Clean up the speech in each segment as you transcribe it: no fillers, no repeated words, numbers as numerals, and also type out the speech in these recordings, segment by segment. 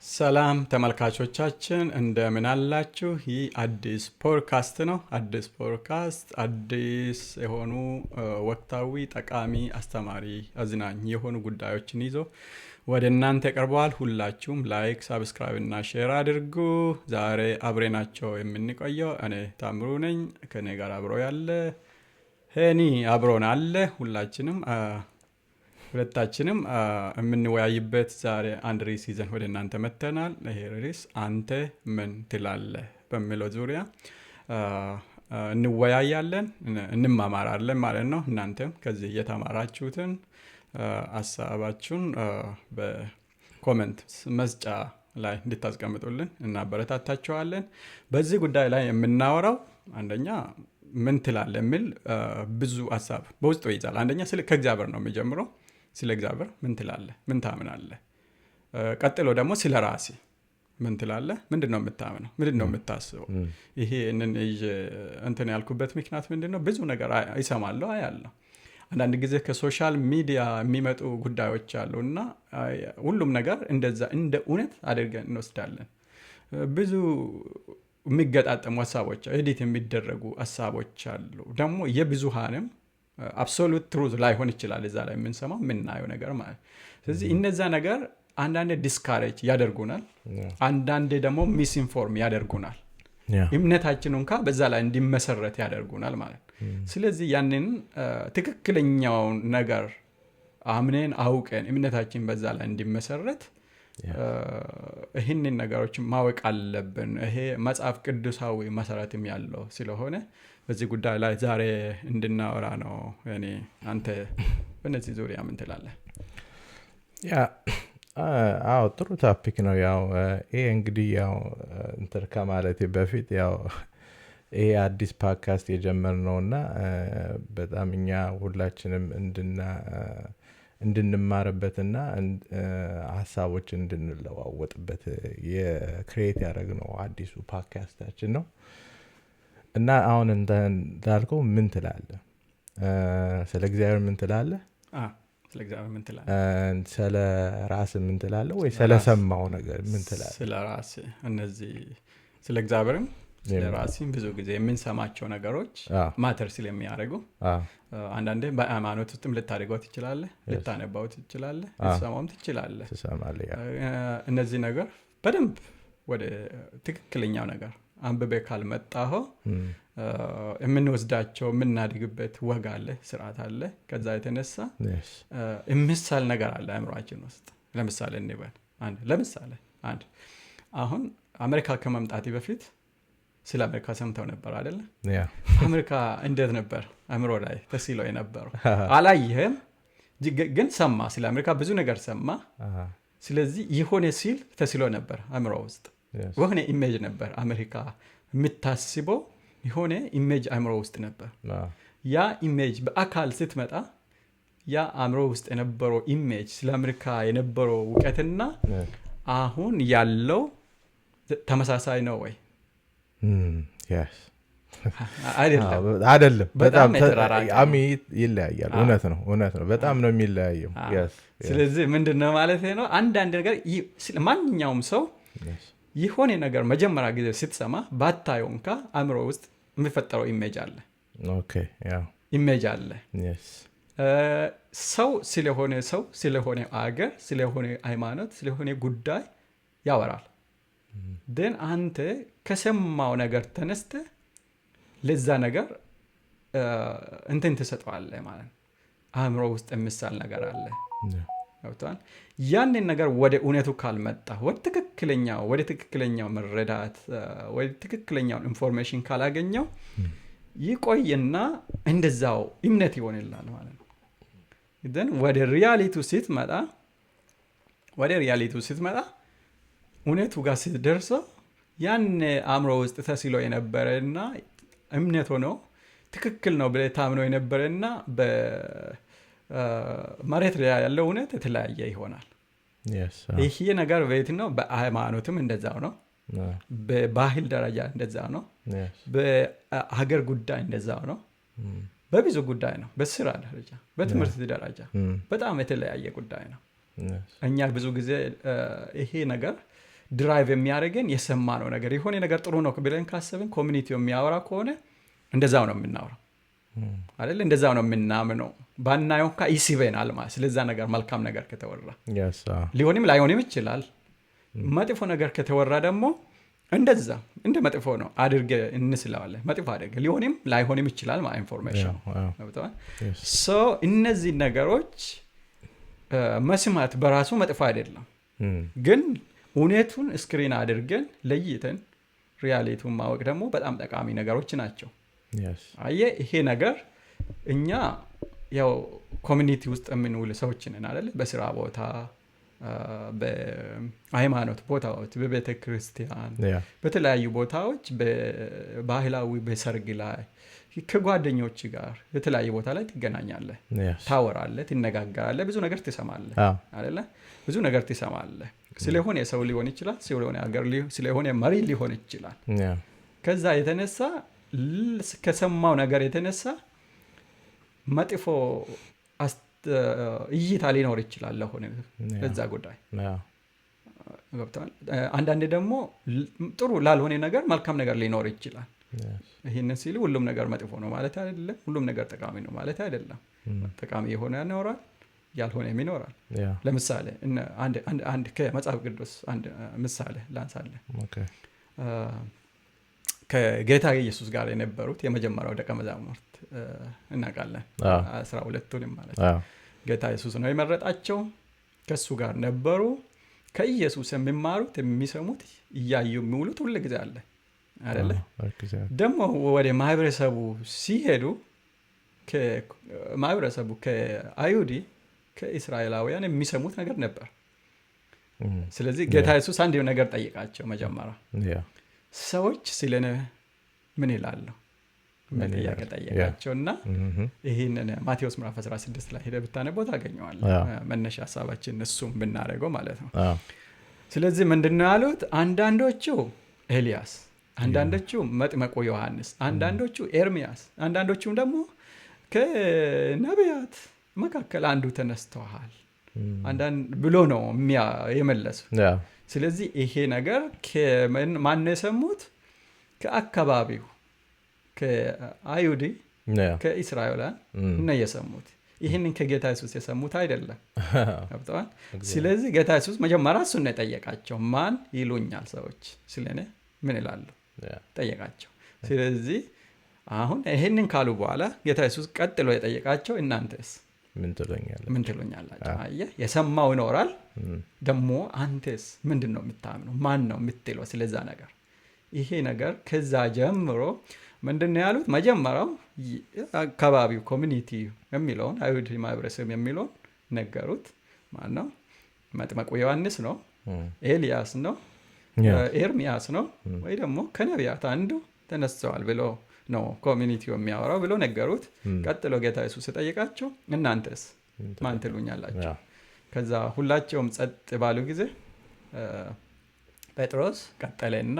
ሰላም ተመልካቾቻችን እንደምን አላችሁ? ይህ አዲስ ፖድካስት ነው። አዲስ ፖድካስት አዲስ የሆኑ ወቅታዊ፣ ጠቃሚ፣ አስተማሪ፣ አዝናኝ የሆኑ ጉዳዮችን ይዞ ወደ እናንተ ቀርበዋል። ሁላችሁም ላይክ፣ ሳብስክራይብ እና ሼር አድርጉ። ዛሬ አብሬናቸው የምንቆየው እኔ ታምሩ ነኝ። ከኔ ጋር አብሮ ያለ ሄኒ አብሮን አለ። ሁለታችንም የምንወያይበት ዛሬ አንድ ርዕስ ይዘን ወደ እናንተ መጥተናል። ይሄ ርዕስ አንተ ምን ትላለህ በሚለው ዙሪያ እንወያያለን፣ እንማማራለን ማለት ነው። እናንተም ከዚህ የተማራችሁትን ሀሳባችሁን በኮሜንት መስጫ ላይ እንድታስቀምጡልን እናበረታታችኋለን። በዚህ ጉዳይ ላይ የምናወራው አንደኛ ምን ትላለህ የሚል ብዙ ሀሳብ በውስጡ ይይዛል። አንደኛ ከእግዚአብሔር ነው የሚጀምረው። ስለ እግዚአብሔር ምን ትላለህ? ምን ታምናለህ? ቀጥሎ ደግሞ ስለ ራሴ ምን ትላለህ? ምንድን ነው የምታምነው? ምንድን ነው የምታስበው? ይሄ እንትን ያልኩበት ምክንያት ምንድን ነው? ብዙ ነገር ይሰማለሁ፣ አያለሁ። አንዳንድ ጊዜ ከሶሻል ሚዲያ የሚመጡ ጉዳዮች አሉ እና ሁሉም ነገር እንደዛ እንደ እውነት አድርገን እንወስዳለን። ብዙ የሚገጣጠሙ ሀሳቦች፣ ኤዲት የሚደረጉ ሀሳቦች አሉ። ደግሞ የብዙሃንም አብሶሉት ትሩዝ ላይሆን ይችላል እዛ ላይ የምንሰማው የምናየው ነገር ማለት። ስለዚህ እነዛ ነገር አንዳንዴ ዲስካሬጅ ያደርጉናል፣ አንዳንዴ ደግሞ ሚስኢንፎርም ያደርጉናል። እምነታችን እንኳ በዛ ላይ እንዲመሰረት ያደርጉናል ማለት። ስለዚህ ያንን ትክክለኛውን ነገር አምነን አውቀን እምነታችን በዛ ላይ እንዲመሰረት ይህንን ነገሮች ማወቅ አለብን። ይሄ መጽሐፍ ቅዱሳዊ መሰረትም ያለው ስለሆነ በዚህ ጉዳይ ላይ ዛሬ እንድናወራ ነው። አንተ በነዚህ ዙሪያ ምን ትላለህ? ጥሩ ታፒክ ነው። ይሄ እንግዲህ እንትን ከማለቴ በፊት ይሄ አዲስ ፓድካስት የጀመርነውና በጣም እኛ ሁላችንም እንድንማርበትና ሀሳቦች እንድንለዋወጥበት የክሬት ያደረግነው አዲሱ ፓድካስታችን ነው እና አሁን እንዳልከው ምን ትላለህ? ስለ እግዚአብሔር ምን ትላለህ? ስለ እግዚአብሔር ምን ትላለህ? ስለ ራስህ ምን ትላለህ? ወይ ስለሰማው ነገር ምን ትላለህ? ስለ ራስህ እነዚህ ስለ እግዚአብሔርም ስለ ራስህም ብዙ ጊዜ የምንሰማቸው ነገሮች ማተር ስለሚያደርጉ አንዳንዴ በሃይማኖት ውስጥም ልታደርገው ትችላለህ፣ ልታነባው ትችላለህ፣ ልትሰማውም ትችላለህ። እነዚህ ነገር በደንብ ወደ ትክክለኛው ነገር አንብቤ ካልመጣኸው የምንወስዳቸው የምናድግበት ወግ አለ፣ ስርዓት አለ። ከዛ የተነሳ የምሳል ነገር አለ አእምሯችን ውስጥ። ለምሳሌ እንበል አንድ አሁን አሜሪካ ከመምጣቴ በፊት ስለ አሜሪካ ሰምተው ነበር አይደለ? አሜሪካ እንዴት ነበር አእምሮ ላይ ተስሎ የነበረው? አላየህም፣ ግን ሰማ። ስለ አሜሪካ ብዙ ነገር ሰማ። ስለዚህ የሆነ ሲል ተስሎ ነበር አእምሮ ውስጥ። የሆነ ኢሜጅ ነበር አሜሪካ የምታስበው፣ የሆነ ኢሜጅ አእምሮ ውስጥ ነበር። ያ ኢሜጅ በአካል ስትመጣ ያ አእምሮ ውስጥ የነበረው ኢሜጅ ስለ አሜሪካ የነበረው እውቀትና አሁን ያለው ተመሳሳይ ነው ወይ? አይደለም። በጣም ይለያያል። እውነት ነው። በጣም ነው የሚለያየው። ስለዚህ ምንድነው ማለት ነው? አንዳንድ ነገር ማንኛውም ሰው የሆነ ነገር መጀመሪያ ጊዜ ስትሰማ ባታየው እንኳ አእምሮ ውስጥ የሚፈጠረው ኢሜጅ አለ። ሰው ስለሆነ አገር፣ ስለሆነ ሃይማኖት፣ ስለሆነ ጉዳይ ያወራል። ግን አንተ ከሰማው ነገር ተነስተ ለዛ ነገር እንትን ትሰጠዋለህ ማለት ነው። አእምሮ ውስጥ የሚሳል ነገር አለ። ያንን ነገር ወደ እውነቱ ካልመጣ ወደ ትክክለኛው መረዳት ወደ ትክክለኛው ኢንፎርሜሽን ካላገኘው ይቆይና እንደዛው እምነት ይሆንላል ማለት ነው። ግን ወደ ሪያሊቲው ስትመጣ እውነቱ ጋር ስትደርሰው ያን አእምሮ ውስጥ ተስሎ የነበረና እምነት ሆኖ ትክክል ነው ብለህ ታምኖ የነበረና በመሬት ላይ ያለው እውነት የተለያየ ይሆናል። ይሄ ነገር ቤት ነው። በሃይማኖትም እንደዛው ነው። በባህል ደረጃ እንደዛው ነው። በሀገር ጉዳይ እንደዛው ነው። በብዙ ጉዳይ ነው። በስራ ደረጃ፣ በትምህርት ደረጃ በጣም የተለያየ ጉዳይ ነው። እኛ ብዙ ጊዜ ይሄ ነገር ድራይቭ የሚያደርገን የሰማነው ነገር የሆነ ነገር ጥሩ ነው ብለን ካሰብን ኮሚኒቲው የሚያወራ ከሆነ እንደዛው ነው የምናወራው አይደል? እንደዛው ነው የምናምነው። ባናየው እንኳ ይስበናል ማለት ስለዛ ነገር መልካም ነገር ከተወራ ሊሆንም ላይሆንም ይችላል። መጥፎ ነገር ከተወራ ደግሞ እንደዛ እንደ መጥፎ ነው አድርገ እንስለዋለን። መጥፎ አድርገ ሊሆንም ላይሆንም ይችላል ማለት ኢንፎርሜሽን ነው። ሶ እነዚህ ነገሮች መስማት በራሱ መጥፎ አይደለም፣ ግን እውነቱን ስክሪን አድርገን ለይተን ሪያሊቲውን ማወቅ ደግሞ በጣም ጠቃሚ ነገሮች ናቸው። አየህ ይሄ ነገር እኛ ያው ኮሚኒቲ ውስጥ የምንውል ሰዎች ነን አይደል? በስራ ቦታ፣ በሃይማኖት ቦታዎች፣ በቤተ ክርስቲያን፣ በተለያዩ ቦታዎች፣ በባህላዊ በሰርግ ላይ ከጓደኞች ጋር የተለያየ ቦታ ላይ ትገናኛለህ፣ ታወራለህ፣ ትነጋገራለህ፣ ብዙ ነገር ትሰማለህ አይደለ? ብዙ ነገር ትሰማለህ። ስለሆነ ሰው ሊሆን ይችላል፣ ስለሆነ ሀገር፣ ስለሆነ መሪ ሊሆን ይችላል። ከዛ የተነሳ ከሰማው ነገር የተነሳ መጥፎ እይታ ሊኖር ይችላል ለሆነ በዛ ጉዳይ ገብተዋል። አንዳንዴ ደግሞ ጥሩ ላልሆነ ነገር መልካም ነገር ሊኖር ይችላል። ይህንን ሲሉ ሁሉም ነገር መጥፎ ነው ማለት አይደለም፣ ሁሉም ነገር ጠቃሚ ነው ማለት አይደለም። ጠቃሚ የሆነ ይኖራል፣ ያልሆነም ይኖራል። ለምሳሌ አንድ ከመጽሐፍ ቅዱስ አንድ ምሳሌ ላንሳለን። ከጌታ ኢየሱስ ጋር የነበሩት የመጀመሪያው ደቀ መዛሙርት እናውቃለን፣ 12ቱንም ማለት ነው። ጌታ ኢየሱስ ነው የመረጣቸው፣ ከሱ ጋር ነበሩ። ከኢየሱስ የሚማሩት የሚሰሙት እያዩ የሚውሉት ሁሉ ጊዜ አለ አይደለ? ደግሞ ወደ ማህበረሰቡ ሲሄዱ ማህበረሰቡ ከአይሁዲ ከእስራኤላውያን የሚሰሙት ነገር ነበር። ስለዚህ ጌታ ኢየሱስ አንድ ነገር ጠይቃቸው መጀመሪያ ሰዎች ስለኔ ምን ይላሉ? ጥያቄ ጠየቃቸውና ይህንን ማቴዎስ ምዕራፍ 16 ላይ ሄደህ ብታነበው ታገኘዋለህ። መነሻ ሀሳባችን እሱም ብናደርገው ማለት ነው። ስለዚህ ምንድነው ያሉት? አንዳንዶቹ ኤልያስ፣ አንዳንዶቹ መጥምቁ ዮሐንስ፣ አንዳንዶቹ ኤርሚያስ፣ አንዳንዶቹም ደግሞ ከነቢያት መካከል አንዱ ተነስተዋል ብሎ ነው የመለሱት። ስለዚህ ይሄ ነገር ማን የሰሙት? ከአካባቢው ከአይሁዲ ከእስራኤላውያን ነው የሰሙት። ይህንን ከጌታ ኢየሱስ የሰሙት አይደለም። ገብተዋል? ስለዚህ ጌታ ኢየሱስ መጀመሪያ እሱን ነው የጠየቃቸው። ማን ይሉኛል ሰዎች ስለኔ ምን ይላሉ? ጠየቃቸው። ስለዚህ አሁን ይህንን ካሉ በኋላ ጌታ ኢየሱስ ቀጥሎ የጠየቃቸው እናንተስ ምን ትሉኛላችሁ? አየህ፣ የሰማው ይኖራል። ደግሞ አንተስ ምንድን ነው የምታምነው? ማን ነው የምትለው ስለዛ ነገር? ይሄ ነገር ከዛ ጀምሮ ምንድን ነው ያሉት? መጀመሪያው አካባቢው ኮሚኒቲ የሚለውን አይሁድ ማህበረሰብ የሚለውን ነገሩት። ማን ነው? መጥምቁ ዮሐንስ ነው፣ ኤልያስ ነው፣ ኤርሚያስ ነው፣ ወይ ደግሞ ከነቢያት አንዱ ተነስተዋል ብሎ ነው ኮሚኒቲው የሚያወራው ብሎ ነገሩት። ቀጥሎ ጌታ ኢየሱስ ጠየቃቸው፣ እናንተስ ማን ትሉኛላችሁ? ከዛ ሁላቸውም ጸጥ ባሉ ጊዜ ጴጥሮስ ቀጠለና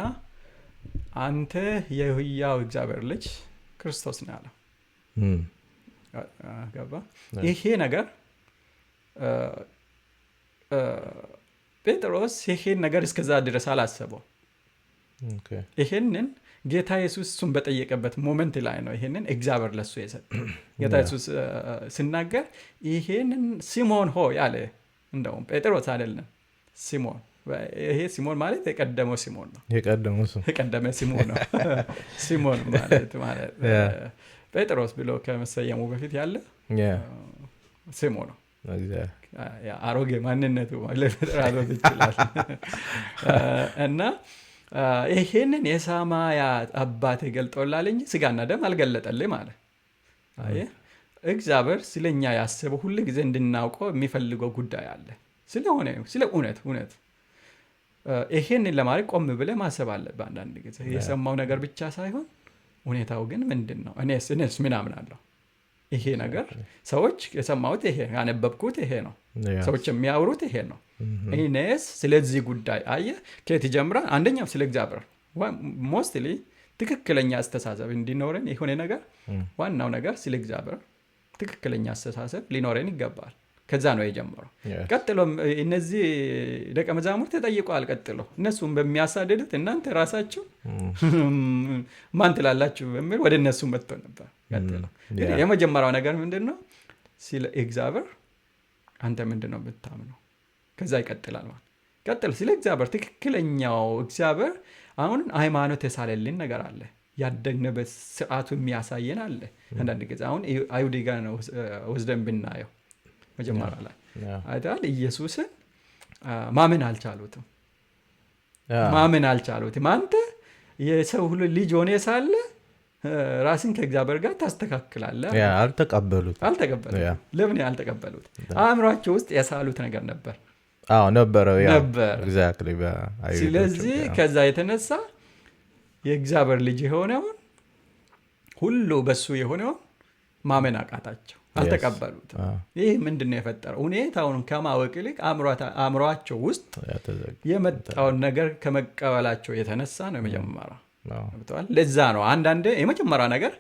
አንተ የሕያው እግዚአብሔር ልጅ ክርስቶስ ነው ያለው። ገባ? ይሄ ነገር ጴጥሮስ ይሄን ነገር እስከዛ ድረስ አላሰበው። ይሄንን ጌታ ኢየሱስ እሱን በጠየቀበት ሞመንት ላይ ነው ይሄንን እግዚአብሔር ለሱ የሰጠው። ጌታ ኢየሱስ ሲናገር ይሄንን ሲሞን ሆይ አለ። እንደውም ጴጥሮስ አይደለም፣ ሲሞን። ይሄ ሲሞን ማለት የቀደመው ሲሞን ነው። የቀደመ ሲሞን ነው። ሲሞን ማለት ጴጥሮስ ብሎ ከመሰየሙ በፊት ያለ ስሙ ነው። አሮጌ ማንነቱ ለፈጠራበት ይችላል። እና ይሄንን የሰማያት አባት ገልጦላል እንጂ ስጋና ደም አልገለጠልኝ ማለት። አየህ፣ እግዚአብሔር ስለኛ ያሰበው ሁሉ ጊዜ እንድናውቀው የሚፈልገው ጉዳይ አለ። ስለሆነ ስለ እውነት ይሄንን ለማድረግ ቆም ብለህ ማሰብ አለብህ። አንዳንድ ጊዜ የሰማው ነገር ብቻ ሳይሆን እውነታው ግን ምንድን ነው? እኔስ ምን አምናለሁ? ይሄ ነገር ሰዎች የሰማሁት ይሄ ያነበብኩት ይሄ ነው፣ ሰዎች የሚያወሩት ይሄ ነው። እኔስ ስለዚህ ጉዳይ አየህ ከየት ይጀምራል? አንደኛው ስለ እግዚአብሔር ሞስትሊ ትክክለኛ አስተሳሰብ እንዲኖረን የሆነ ነገር ዋናው ነገር ስለ እግዚአብሔር ትክክለኛ አስተሳሰብ ሊኖረን ይገባል። ከዛ ነው የጀመረው። ቀጥሎም እነዚህ ደቀ መዛሙርት ተጠይቀዋል። ቀጥሎ እነሱም በሚያሳድዱት እናንተ ራሳችሁ ማን ትላላችሁ በሚል ወደ እነሱ መጥቶ ነበር። ቀጥሎ የመጀመሪያው ነገር ምንድን ነው? ስለ እግዚአብሔር አንተ ምንድን ነው የምታምነው? ከዛ ይቀጥላል ማለት ቀጥል ስለ እግዚአብሔር ትክክለኛው እግዚአብሔር አሁን ሃይማኖት የሳለልን ነገር አለ፣ ያደግንበት ስርዓቱ የሚያሳየን አለ። አንዳንድ ጊዜ አሁን አይሁድ ጋር ነው ወስደን ብናየው መጀመሪያ ላይ አይተሃል፣ ኢየሱስን ማመን አልቻሉትም። አንተ የሰው ሁሉ ልጅ ሆነ ሳለ ራስን ከእግዚአብሔር ጋር ታስተካክላለህ። አልተቀበሉት። ለምን ያልተቀበሉት? አእምሯቸው ውስጥ የሳሉት ነገር ነበር ነበረው። ኤግዛክትሊ። ስለዚህ ከዛ የተነሳ የእግዚአብሔር ልጅ የሆነውን ሁሉ በሱ የሆነውን ማመን አቃታቸው፣ አልተቀበሉትም። ይህ ምንድን ነው የፈጠረው? ሁኔታውን ከማወቅ ይልቅ አእምሯቸው ውስጥ የመጣውን ነገር ከመቀበላቸው የተነሳ ነው የመጀመሪያ። ለዛ ነው አንዳንዴ የመጀመሪያ ነገር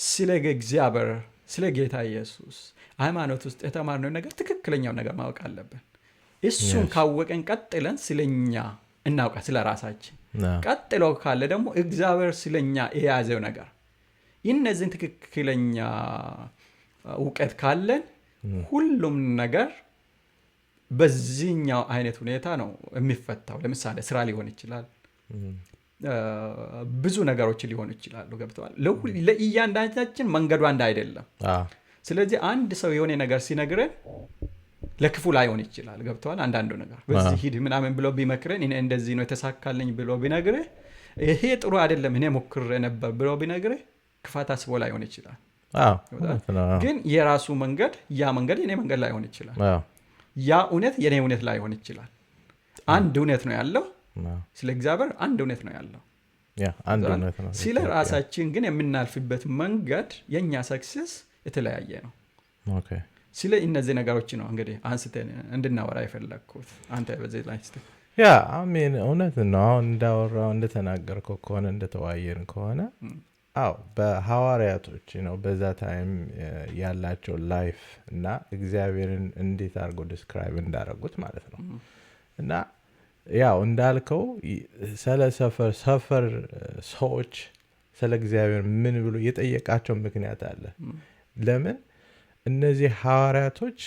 ስለ እግዚአብሔር ስለ ጌታ ኢየሱስ ሃይማኖት ውስጥ የተማርነው ነገር ትክክለኛው ነገር ማወቅ አለብን። እሱን ካወቀን ቀጥለን ስለኛ እናውቃ ስለ ራሳችን። ቀጥሎ ካለ ደግሞ እግዚአብሔር ስለኛ የያዘው ነገር እነዚህን ትክክለኛ እውቀት ካለን ሁሉም ነገር በዚህኛው አይነት ሁኔታ ነው የሚፈታው። ለምሳሌ ስራ ሊሆን ይችላል፣ ብዙ ነገሮች ሊሆኑ ይችላሉ። ገብተዋል። ለእያንዳንዳችን መንገዱ አንድ አይደለም። ስለዚህ አንድ ሰው የሆነ ነገር ሲነግረን ለክፉ ላይሆን ይችላል። ገብተዋል። አንዳንዱ ነገር በዚህ ሂድ ምናምን ብሎ ቢመክረን እኔ እንደዚህ ነው የተሳካልኝ ብሎ ቢነግርህ ይሄ ጥሩ አይደለም እኔ ሞክሬ ነበር ብሎ ቢነግርህ ክፋት አስቦ ላይሆን ይችላል። ግን የራሱ መንገድ ያ መንገድ የኔ መንገድ ላይሆን ይችላል። ያ እውነት የኔ እውነት ላይሆን ይችላል። አንድ እውነት ነው ያለው። ስለ እግዚአብሔር አንድ እውነት ነው ያለው። ስለ ራሳችን ግን የምናልፍበት መንገድ የኛ ሰክሰስ የተለያየ ነው። ስለ እነዚህ ነገሮች ነው እንግዲህ አንስተን እንድናወራ የፈለግኩት። አንተ በዚህ ላይ አሜን። እውነት ነው። አሁን እንዳወራው እንደተናገርከው ከሆነ እንደተዋየን ከሆነ በሐዋርያቶች ነው በዛ ታይም ያላቸው ላይፍ እና እግዚአብሔርን እንዴት አድርገው ዲስክራይብ እንዳደረጉት ማለት ነው። እና ያው እንዳልከው ስለ ሰፈር ሰዎች ስለ እግዚአብሔር ምን ብሎ የጠየቃቸው ምክንያት አለ። ለምን እነዚህ ሐዋርያቶች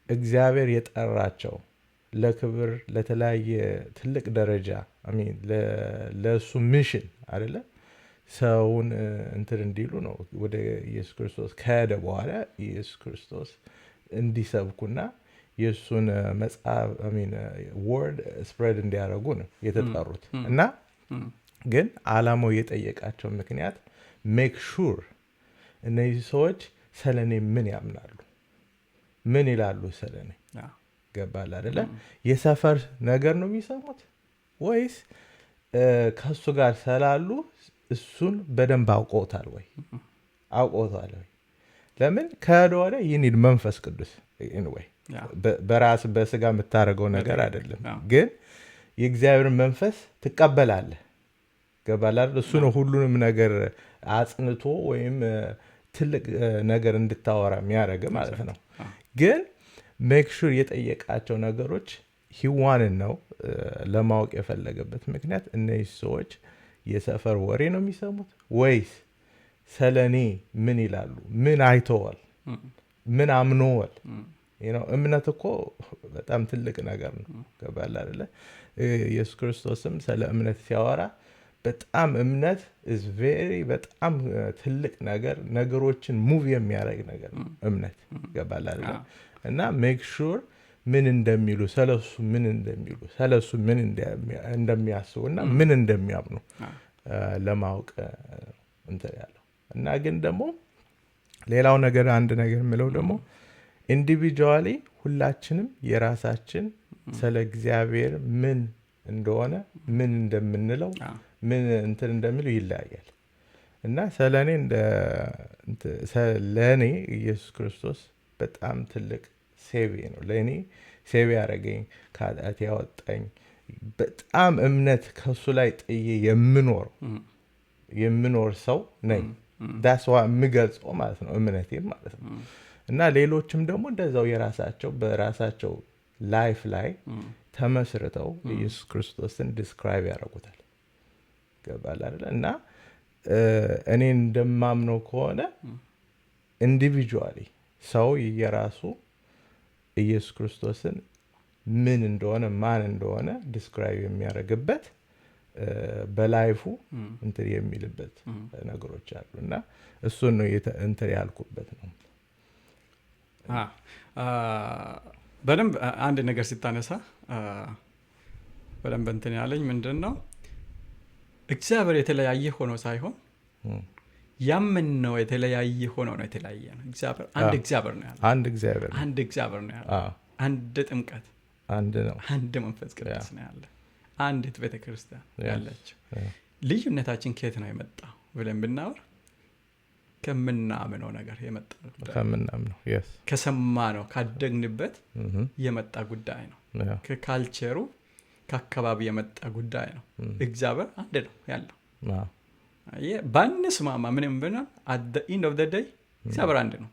እግዚአብሔር የጠራቸው ለክብር ለተለያየ ትልቅ ደረጃ ለሱ ሚሽን አይደለ ሰውን እንትን እንዲሉ ነው። ወደ ኢየሱስ ክርስቶስ ከሄደ በኋላ ኢየሱስ ክርስቶስ እንዲሰብኩና የሱን መጽሐፍ ወርድ ስፕሬድ እንዲያደርጉ ነው የተጠሩት። እና ግን ዓላማው የጠየቃቸው ምክንያት ሜክ ሹር እነዚህ ሰዎች ስለኔ ምን ያምናሉ፣ ምን ይላሉ ስለኔ። ገባል አይደለ? የሰፈር ነገር ነው የሚሰሙት ወይስ ከሱ ጋር ስላሉ እሱን በደንብ አውቆታል ወይ? ለምን ከወደ ይኒድ መንፈስ ቅዱስ ወይ በራስ በስጋ የምታደርገው ነገር አይደለም። ግን የእግዚአብሔር መንፈስ ትቀበላለህ። ገባል አይደል? እሱ ነው ሁሉንም ነገር አጽንቶ ወይም ትልቅ ነገር እንድታወራ የሚያደርግ ማለት ነው። ግን ሜክ ሹር የጠየቃቸው ነገሮች ሂዋንን ነው ለማወቅ የፈለገበት ምክንያት እነዚህ ሰዎች የሰፈር ወሬ ነው የሚሰሙት ወይስ ስለኔ ምን ይላሉ፣ ምን አይተዋል፣ ምን አምነዋል። እምነት እኮ በጣም ትልቅ ነገር ነው። ገባል አይደለ? ኢየሱስ ክርስቶስም ስለ እምነት ሲያወራ በጣም እምነት is very በጣም ትልቅ ነገር ነገሮችን ሙቭ የሚያደርግ ነገር ነው እምነት። ገባል አይደለ? እና ሜክ ሹር ምን እንደሚሉ ስለሱ ምን እንደሚሉ ስለሱ ምን እንደሚያስቡ እና ምን እንደሚያምኑ ለማወቅ እንትን ያለው። እና ግን ደግሞ ሌላው ነገር አንድ ነገር የምለው ደግሞ ኢንዲቪጁዋሊ ሁላችንም የራሳችን ስለ እግዚአብሔር ምን እንደሆነ ምን እንደምንለው ምን እንትን እንደሚለው ይለያያል። እና ለእኔ ኢየሱስ ክርስቶስ በጣም ትልቅ ሴቪ ነው። ለእኔ ሴቪ ያደረገኝ ከኃጢአት ያወጣኝ በጣም እምነት ከሱ ላይ ጥዬ የምኖር ሰው ነኝ። ዳስዋ የምገልጸው ማለት ነው እምነቴን ማለት ነው። እና ሌሎችም ደግሞ እንደዛው የራሳቸው በራሳቸው ላይፍ ላይ ተመስርተው ኢየሱስ ክርስቶስን ዲስክራይብ ያደርጉታል። ገባል አይደል? እና እኔ እንደማምነው ከሆነ ኢንዲቪጁዋሊ ሰው የራሱ ኢየሱስ ክርስቶስን ምን እንደሆነ ማን እንደሆነ ዲስክራይብ የሚያደርግበት በላይፉ እንትን የሚልበት ነገሮች አሉ እና እሱን ነው እንትን ያልኩበት ነው። በደንብ አንድ ነገር ሲታነሳ በደንብ እንትን ያለኝ ምንድን ነው እግዚአብሔር የተለያየ ሆኖ ሳይሆን ያመንነው የተለያየ ሆኖ ነው የተለያየ ነው። እግዚአብሔር አንድ እግዚአብሔር ነው ያለው። አንድ እግዚአብሔር ነው ያለው። አንድ ጥምቀት፣ አንድ ነው። አንድ መንፈስ ቅዱስ ነው ያለ። አንዲት ቤተክርስቲያን ያለችው። ልዩነታችን ከየት ነው የመጣው ብለን ብናወር ከምናምነው ነገር የመጣ ነው። ከምናምነው ከሰማነው ካደግንበት የመጣ ጉዳይ ነው። ከካልቸሩ ከአካባቢ የመጣ ጉዳይ ነው። እግዚአብሔር አንድ ነው ያለው። ባንስማማ ምንም ብንሆን at the end of the day እግዚአብሔር አንድ ነው።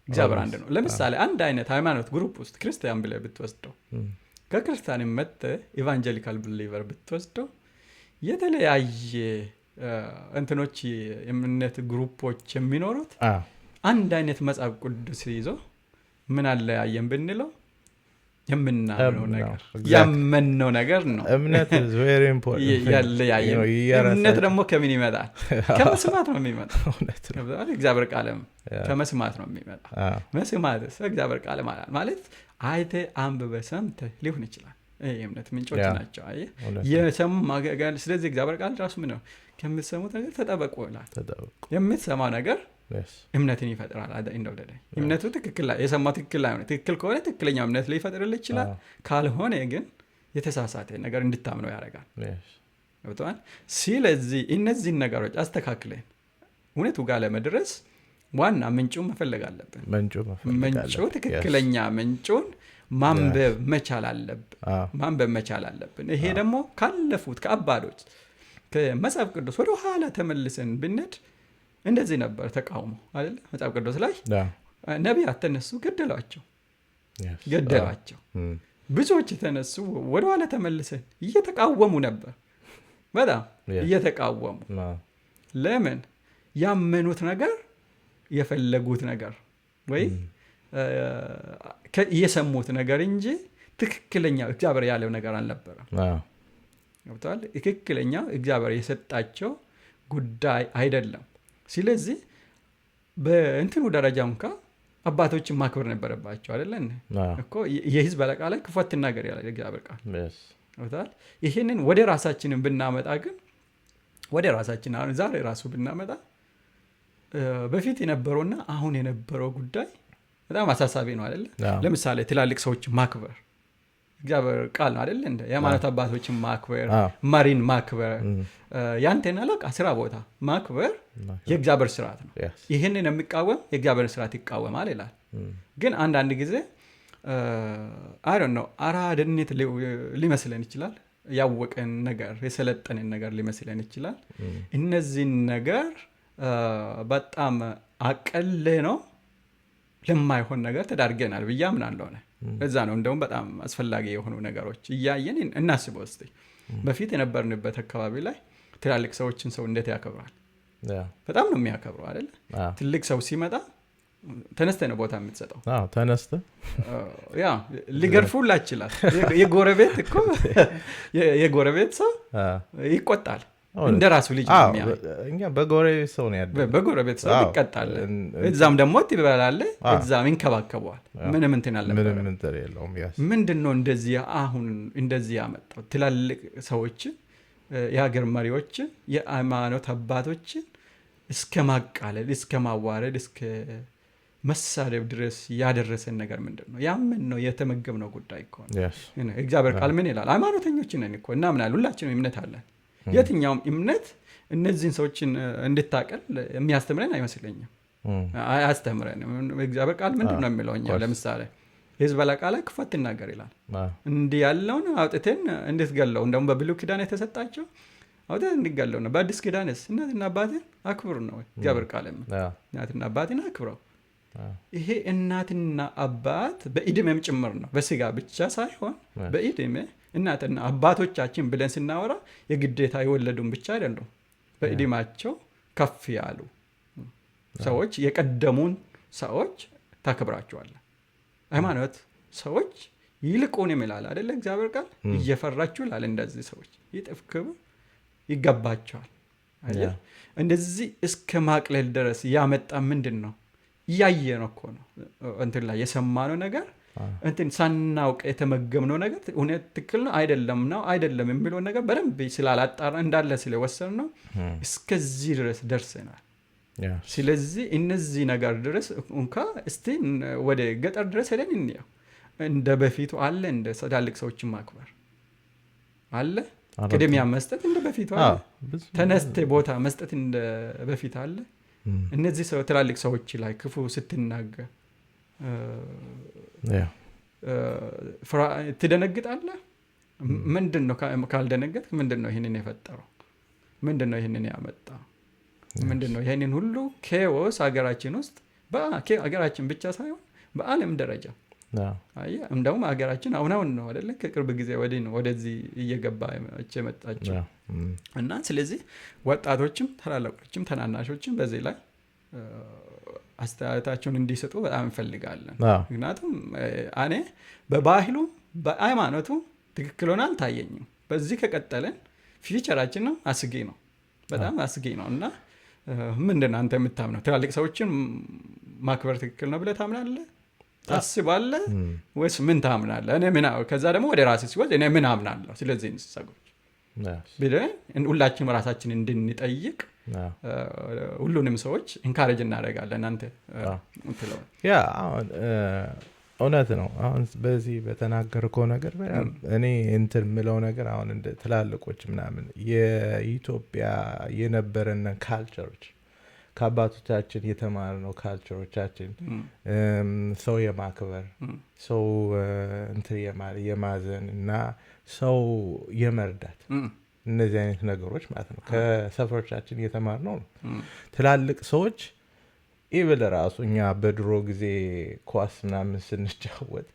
እግዚአብሔር አንድ ነው። ለምሳሌ አንድ አይነት ሃይማኖት ግሩፕ ውስጥ ክርስቲያን ብለህ ብትወስደው ከክርስቲያን መጥተህ ኢቫንጀሊካል ብሊቨር ብትወስደው የተለያየ እንትኖች የእምነት ግሩፖች የሚኖሩት አንድ አይነት መጽሐፍ ቅዱስ ይዞ ምን አለያየን ብንለው የምናምነው ነገር ያመንነው ነገር ነው። እምነት is very important። ያለያየ እምነት ደግሞ ከምን ይመጣል? ከመስማት ነው የሚመጣው። እግዚአብሔር ቃልም ከመስማት ነው የሚመጣው። መስማት እግዚአብሔር ቃል ማለት አይተ አንብበህ ሰምተህ ሊሆን ይችላል። የእምነት ምንጮች ናቸው። የሰማ ጋር ስለዚህ እግዚአብሔር ቃል ራሱ ምን ነው ከምትሰሙት ነገር ተጠበቁ ይላል። የምትሰማው ነገር እምነትን ይፈጥራል። እንደው እምነቱ ትክክል ላይ የሰማው ትክክል ላይ ሆነ ትክክል ከሆነ ትክክለኛው እምነት ሊፈጥርልህ ይችላል። ካልሆነ ግን የተሳሳተ ነገር እንድታምነው ያደርጋል። ገብቶሃል? ስለዚህ እነዚህን ነገሮች አስተካክለን እውነቱ ጋር ለመድረስ ዋና ምንጩን መፈለግ አለብን። ምንጩ ትክክለኛ ምንጩን ማንበብ መቻል አለብን። ይሄ ደግሞ ካለፉት ከአባቶች ከመጽሐፍ ቅዱስ ወደ ኋላ ተመልሰን ብንሄድ እንደዚህ ነበር ተቃውሞ አይደል? መጽሐፍ ቅዱስ ላይ ነቢያት ተነሱ፣ ገደሏቸው። ብዙዎች ተነሱ፣ ወደ ኋላ ተመልሰን እየተቃወሙ ነበር። በጣም እየተቃወሙ ለምን? ያመኑት ነገር የፈለጉት ነገር ወይ የሰሙት ነገር እንጂ ትክክለኛ እግዚአብሔር ያለው ነገር አልነበረም። ገብቶሃል? ትክክለኛ እግዚአብሔር የሰጣቸው ጉዳይ አይደለም። ስለዚህ በእንትኑ ደረጃ እንኳን አባቶችን ማክበር ነበረባቸው አይደለ እኮ። የህዝብ አለቃ ላይ ክፉ አትናገር ያለ እግዚአብሔር ቃል። ይህንን ወደ ራሳችንን ብናመጣ ግን ወደ ራሳችን አሁን ዛሬ ራሱ ብናመጣ በፊት የነበረውና አሁን የነበረው ጉዳይ በጣም አሳሳቢ ነው አይደለ? ለምሳሌ ትላልቅ ሰዎች ማክበር እግዚአብሔር ቃል ነው አይደለ? እንደ የሃይማኖት አባቶችን ማክበር፣ መሪን ማክበር፣ ያንተን አለቃ ስራ ቦታ ማክበር የእግዚአብሔር ስርዓት ነው። ይህንን የሚቃወም የእግዚአብሔር ስርዓት ይቃወማል ይላል። ግን አንዳንድ ጊዜ አይ ዶንት ኖ አራድነት ሊመስለን ይችላል። ያወቀን ነገር የሰለጠነን ነገር ሊመስለን ይችላል። እነዚህን ነገር በጣም አቀለ ነው ለማይሆን ነገር ተዳርገናል ብዬ አምናለሁ። እዛ ነው እንደውም በጣም አስፈላጊ የሆኑ ነገሮች እያየን እናስበው እስቲ። በፊት የነበርንበት አካባቢ ላይ ትላልቅ ሰዎችን ሰው እንዴት ያከብራል? በጣም ነው የሚያከብረው አይደል? ትልቅ ሰው ሲመጣ ተነስተ ነው ቦታ የምትሰጠው። ተነስተ ሊገርፉላ ይችላል። የጎረቤት እኮ የጎረቤት ሰው ይቆጣል። እንደ ራሱ ልጅ እኛ በጎረቤት ሰው ነው ያለው። በጎረቤት ሰው ይቀጣል። እዛም ደግሞ ትበላለህ፣ እዛም ይንከባከበዋል። ምንም እንትን አልነበረም። ምንድነው እንደዚህ አሁን እንደዚህ ያመጣው? ትላልቅ ሰዎችን፣ የሀገር መሪዎችን፣ የሃይማኖት አባቶችን እስከ ማቃለል፣ እስከ ማዋረድ፣ እስከ መሳደብ ድረስ ያደረሰን ነገር ምንድነው? ያምን ነው የተመገብነው ጉዳይ እኮ ነው። እግዚአብሔር ቃል ምን ይላል? ሃይማኖተኞች ነን እኮ እናምናለን። ሁላችንም እምነት አለን። የትኛውም እምነት እነዚህን ሰዎችን እንድታቀል የሚያስተምረን አይመስለኝም። አያስተምረንም። እግዚአብሔር ቃል ምንድን ነው የሚለው? እኛ ለምሳሌ የህዝብ አለቃ ላይ ክፉ አትናገር ይላል። እንዲህ ያለውን አውጥተን እንድትገለው እንደውም በብሉይ ኪዳን የተሰጣቸው አውጥተን እንዲገለው ነው። በአዲስ ኪዳንስ እናትና አባትን አክብሩ ነው እግዚአብሔር ቃል። እናትና አባትን አክብረው ይሄ እናትና አባት በዕድሜም ጭምር ነው፣ በስጋ ብቻ ሳይሆን በዕድሜ እናትና አባቶቻችን ብለን ስናወራ የግዴታ የወለዱን ብቻ አይደሉም። በዕድሜያቸው ከፍ ያሉ ሰዎች፣ የቀደሙን ሰዎች ታከብራቸዋለህ። ሃይማኖት ሰዎች ይልቁንም ይላል አይደለ እግዚአብሔር ቃል፣ እየፈራችሁ ይላል እንደዚህ ሰዎች ይጥፍ ክብር ይገባቸዋል። እንደዚህ እስከ ማቅለል ድረስ ያመጣ ምንድን ነው? እያየነው እኮ ነው። እንትን ላይ የሰማነው ነገር እንትን ሳናውቅ የተመገብነው ነገር እውነት ትክክል ነው አይደለም የሚለው ነገር በደንብ ስላላጣራ እንዳለ ስለወሰን ነው እስከዚህ ድረስ ደርሰናል። ስለዚህ እነዚህ ነገር ድረስ እንኳ እስቲ ወደ ገጠር ድረስ ሄደን እንየው። እንደ በፊቱ አለ እንደ ትላልቅ ሰዎችን ማክበር አለ፣ ቅድሚያ መስጠት እንደ በፊቱ አለ፣ ተነስተ ቦታ መስጠት እንደ በፊት አለ። እነዚህ ትላልቅ ሰዎች ላይ ክፉ ስትናገር ትደነግጣለህ። ምንድን ነው ካልደነገጥክ? ምንድን ነው ይህንን የፈጠረው? ምንድን ነው ይህንን ያመጣው? ምንድን ነው ይህንን ሁሉ ኬዎስ ሀገራችን ውስጥ ሀገራችን ብቻ ሳይሆን በዓለም ደረጃ እንደውም ሀገራችን አሁን ነው አይደለ ከቅርብ ጊዜ ወዲህ ነው ወደዚህ እየገባ የመጣችው እና ስለዚህ ወጣቶችም ታላላቆችም ተናናሾችም በዚህ ላይ አስተያየታቸውን እንዲሰጡ በጣም እንፈልጋለን። ምክንያቱም እኔ በባህሉ በሃይማኖቱ ትክክል ሆነ አልታየኝም። በዚህ ከቀጠለን ፊውቸራችን ነው አስጊ ነው፣ በጣም አስጊ ነው። እና ምንድን አንተ የምታምነው ትላልቅ ሰዎችን ማክበር ትክክል ነው ብለህ ታምናለህ? ታስባለህ ወይስ ምን ታምናለህ? እኔ ምን ከዛ ደግሞ ወደ ራስህ ሲወስድ እኔ ምን አምናለሁ ስለዚህ እንስሳጎች ብለን ሁላችንም ራሳችን እንድንጠይቅ ሁሉንም ሰዎች ኢንካሬጅ እናደርጋለን። አንተ እንትለው አሁን እውነት ነው። አሁን በዚህ በተናገርከው ነገር እኔ እንትን ምለው ነገር አሁን እንደ ትላልቆች ምናምን የኢትዮጵያ የነበረን ካልቸሮች ከአባቶቻችን የተማርነው ካልቸሮቻችን ሰው የማክበር ሰው እንትን የማዘን እና ሰው የመርዳት እነዚህ አይነት ነገሮች ማለት ነው ከሰፈሮቻችን የተማርነው ነው። ትላልቅ ሰዎች ኢቭል ራሱ እኛ በድሮ ጊዜ ኳስ ምናምን ስንጫወት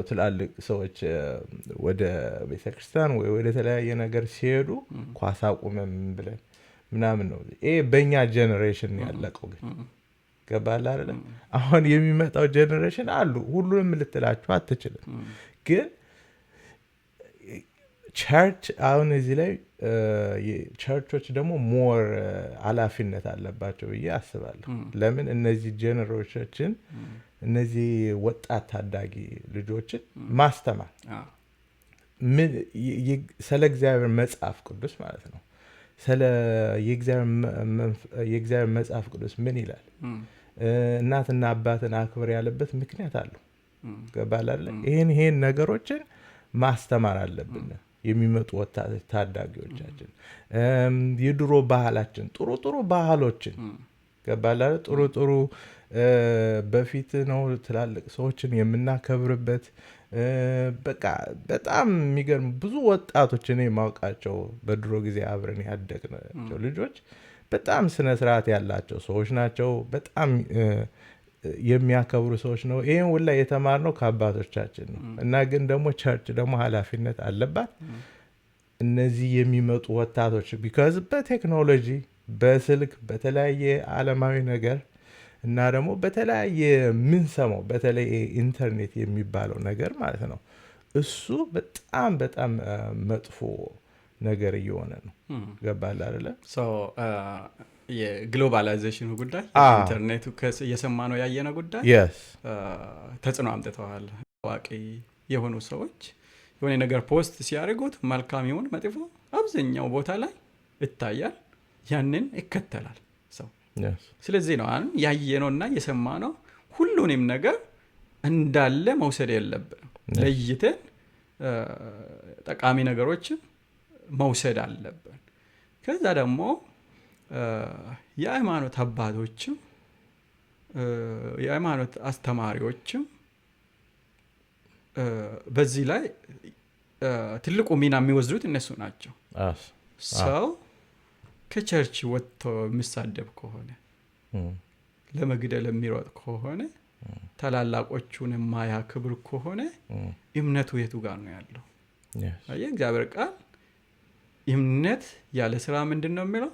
ትላልቅ ሰዎች ወደ ቤተክርስቲያን ወይ ወደ ተለያየ ነገር ሲሄዱ ኳስ አቁመን ብለን ምናምን ነው። ይሄ በእኛ ጀነሬሽን ያለቀው ግን ገባል አይደለ? አሁን የሚመጣው ጀነሬሽን አሉ ሁሉንም ልትላችሁ አትችልም። ግን ቸርች አሁን እዚህ ላይ ቸርቾች ደግሞ ሞር ኃላፊነት አለባቸው ብዬ አስባለሁ። ለምን እነዚህ ጀነሬሽኖችን እነዚህ ወጣት ታዳጊ ልጆችን ማስተማር ስለ እግዚአብሔር መጽሐፍ ቅዱስ ማለት ነው ስለ የእግዚአብሔር መጽሐፍ ቅዱስ ምን ይላል? እናትና አባትን አክብር ያለበት ምክንያት አለው። ገባል አይደለ? ይሄን ነገሮችን ማስተማር አለብን የሚመጡ ወጣት ታዳጊዎቻችን። የድሮ ባህላችን ጥሩ ባህሎችን ገባል አይደለ? ጥሩ በፊት ነው ትላልቅ ሰዎችን የምናከብርበት። በቃ በጣም የሚገርም ብዙ ወጣቶች እኔ የማውቃቸው በድሮ ጊዜ አብረን ያደግናቸው ልጆች በጣም ስነ ስርዓት ያላቸው ሰዎች ናቸው። በጣም የሚያከብሩ ሰዎች ነው። ይሄን ሁላ የተማርነው ከአባቶቻችን ነው። እና ግን ደግሞ ቸርች ደግሞ ኃላፊነት አለባት እነዚህ የሚመጡ ወጣቶች ቢካዝ በቴክኖሎጂ በስልክ በተለያየ ዓለማዊ ነገር እና ደግሞ በተለያየ ምንሰማው በተለይ ኢንተርኔት የሚባለው ነገር ማለት ነው እሱ በጣም በጣም መጥፎ ነገር እየሆነ ነው። ገባል አይደለ? የግሎባላይዜሽኑ ጉዳይ ኢንተርኔቱ እየሰማነው ያየነው ጉዳይ ተጽዕኖ አምጥተዋል። ታዋቂ የሆኑ ሰዎች የሆነ ነገር ፖስት ሲያደርጉት መልካም ይሁን መጥፎ አብዛኛው ቦታ ላይ ይታያል፣ ያንን ይከተላል ሰው። ስለዚህ ነው አሁን ያየነውና የሰማነው ሁሉንም ነገር እንዳለ መውሰድ የለብንም። ለይተን ጠቃሚ ነገሮችን መውሰድ አለብን። ከዛ ደግሞ የሃይማኖት አባቶችም የሃይማኖት አስተማሪዎችም በዚህ ላይ ትልቁ ሚና የሚወስዱት እነሱ ናቸው። ሰው ከቸርች ወጥቶ የሚሳደብ ከሆነ ለመግደል የሚሮጥ ከሆነ ታላላቆቹን የማያክብር ከሆነ እምነቱ የቱ ጋር ነው ያለው? አየህ እግዚአብሔር ቃል እምነት ያለ ስራ ምንድን ነው የሚለው?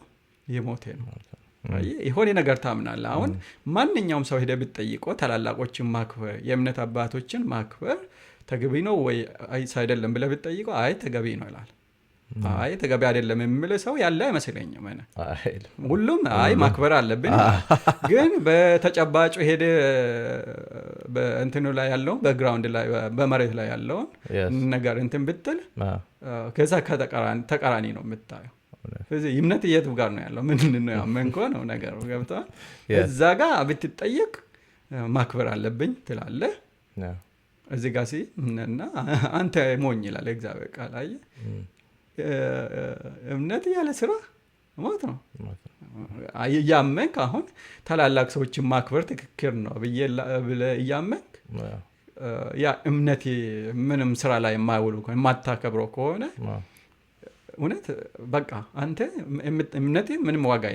የሞተ ነው። የሆነ ነገር ታምናለህ። አሁን ማንኛውም ሰው ሄደህ ብትጠይቀው ታላላቆችን ማክበር የእምነት አባቶችን ማክበር ተገቢ ነው ወይ አይደለም ብለህ ብትጠይቀው አይ ተገቢ ነው ይላል። አይ ተገቢ አይደለም የሚል ሰው ያለ አይመስለኝም። ሁሉም አይ ማክበር አለብን። ግን በተጨባጭ ሄደ በእንትኑ ላይ ያለው በግራውንድ ላይ በመሬት ላይ ያለውን ነገር እንትን ብትል ከዛ ተቃራኒ ነው የምታየው። ስለዚህ እምነት የቱ ጋር ነው ያለው? ምንድን ነው ያመንከው ነው ነገሩ። ገብቶሃል? እዛ ጋር ብትጠየቅ ማክበር አለብኝ ትላለህ። እዚህ ጋር እና አንተ ሞኝ ይላል እግዚአብሔር ቃል። አየህ እምነት ያለ ስራ ሞት ነው። እያመንክ አሁን ታላላቅ ሰዎችን ማክበር ትክክል ነው ብለህ እያመንክ ያ እምነት ምንም ስራ ላይ የማይውሉ የማታከብረው ከሆነ እውነት በቃ አንተ እምነት ምንም ዋጋ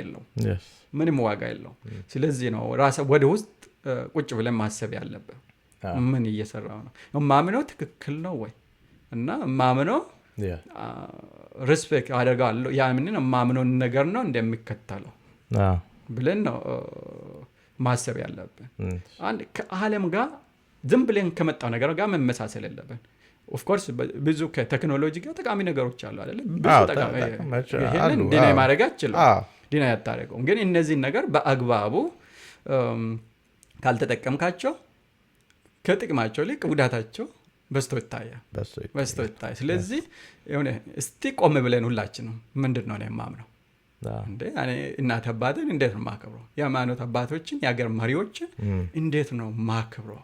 የለው። ስለዚህ ነው ራስህ ወደ ውስጥ ቁጭ ብለን ማሰብ ያለብህ። ምን እየሰራው ነው? ማምነው ትክክል ነው ወይ? እና ማምነው ሪስፔክት አደርጋለሁ ያንን ማምነው ነገር ነው እንደሚከተለው ብለን ነው ማሰብ ያለብን። አንድ ከዓለም ጋር ዝም ብለን ከመጣው ነገር ጋር መመሳሰል የለብን። ኦፍ ኮርስ ብዙ ከቴክኖሎጂ ጋር ጠቃሚ ነገሮች አሉ አይደል? ብዙ ጠቃሚ ይሄንን ዲናይ ማድረግ አትችልም። ዲናይ አታደርገውም። ግን እነዚህን ነገር በአግባቡ ካልተጠቀምካቸው ከጥቅማቸው ይልቅ ጉዳታቸው በስቶ ይታያል። ስለዚህ የሆነ እስቲ ቆም ብለን ሁላችንም ምንድን ነው የማምነው እንዴ? እናት አባትን እንዴት ነው ማከብረው? የሃይማኖት አባቶችን የሀገር መሪዎችን እንዴት ነው ማከብረው?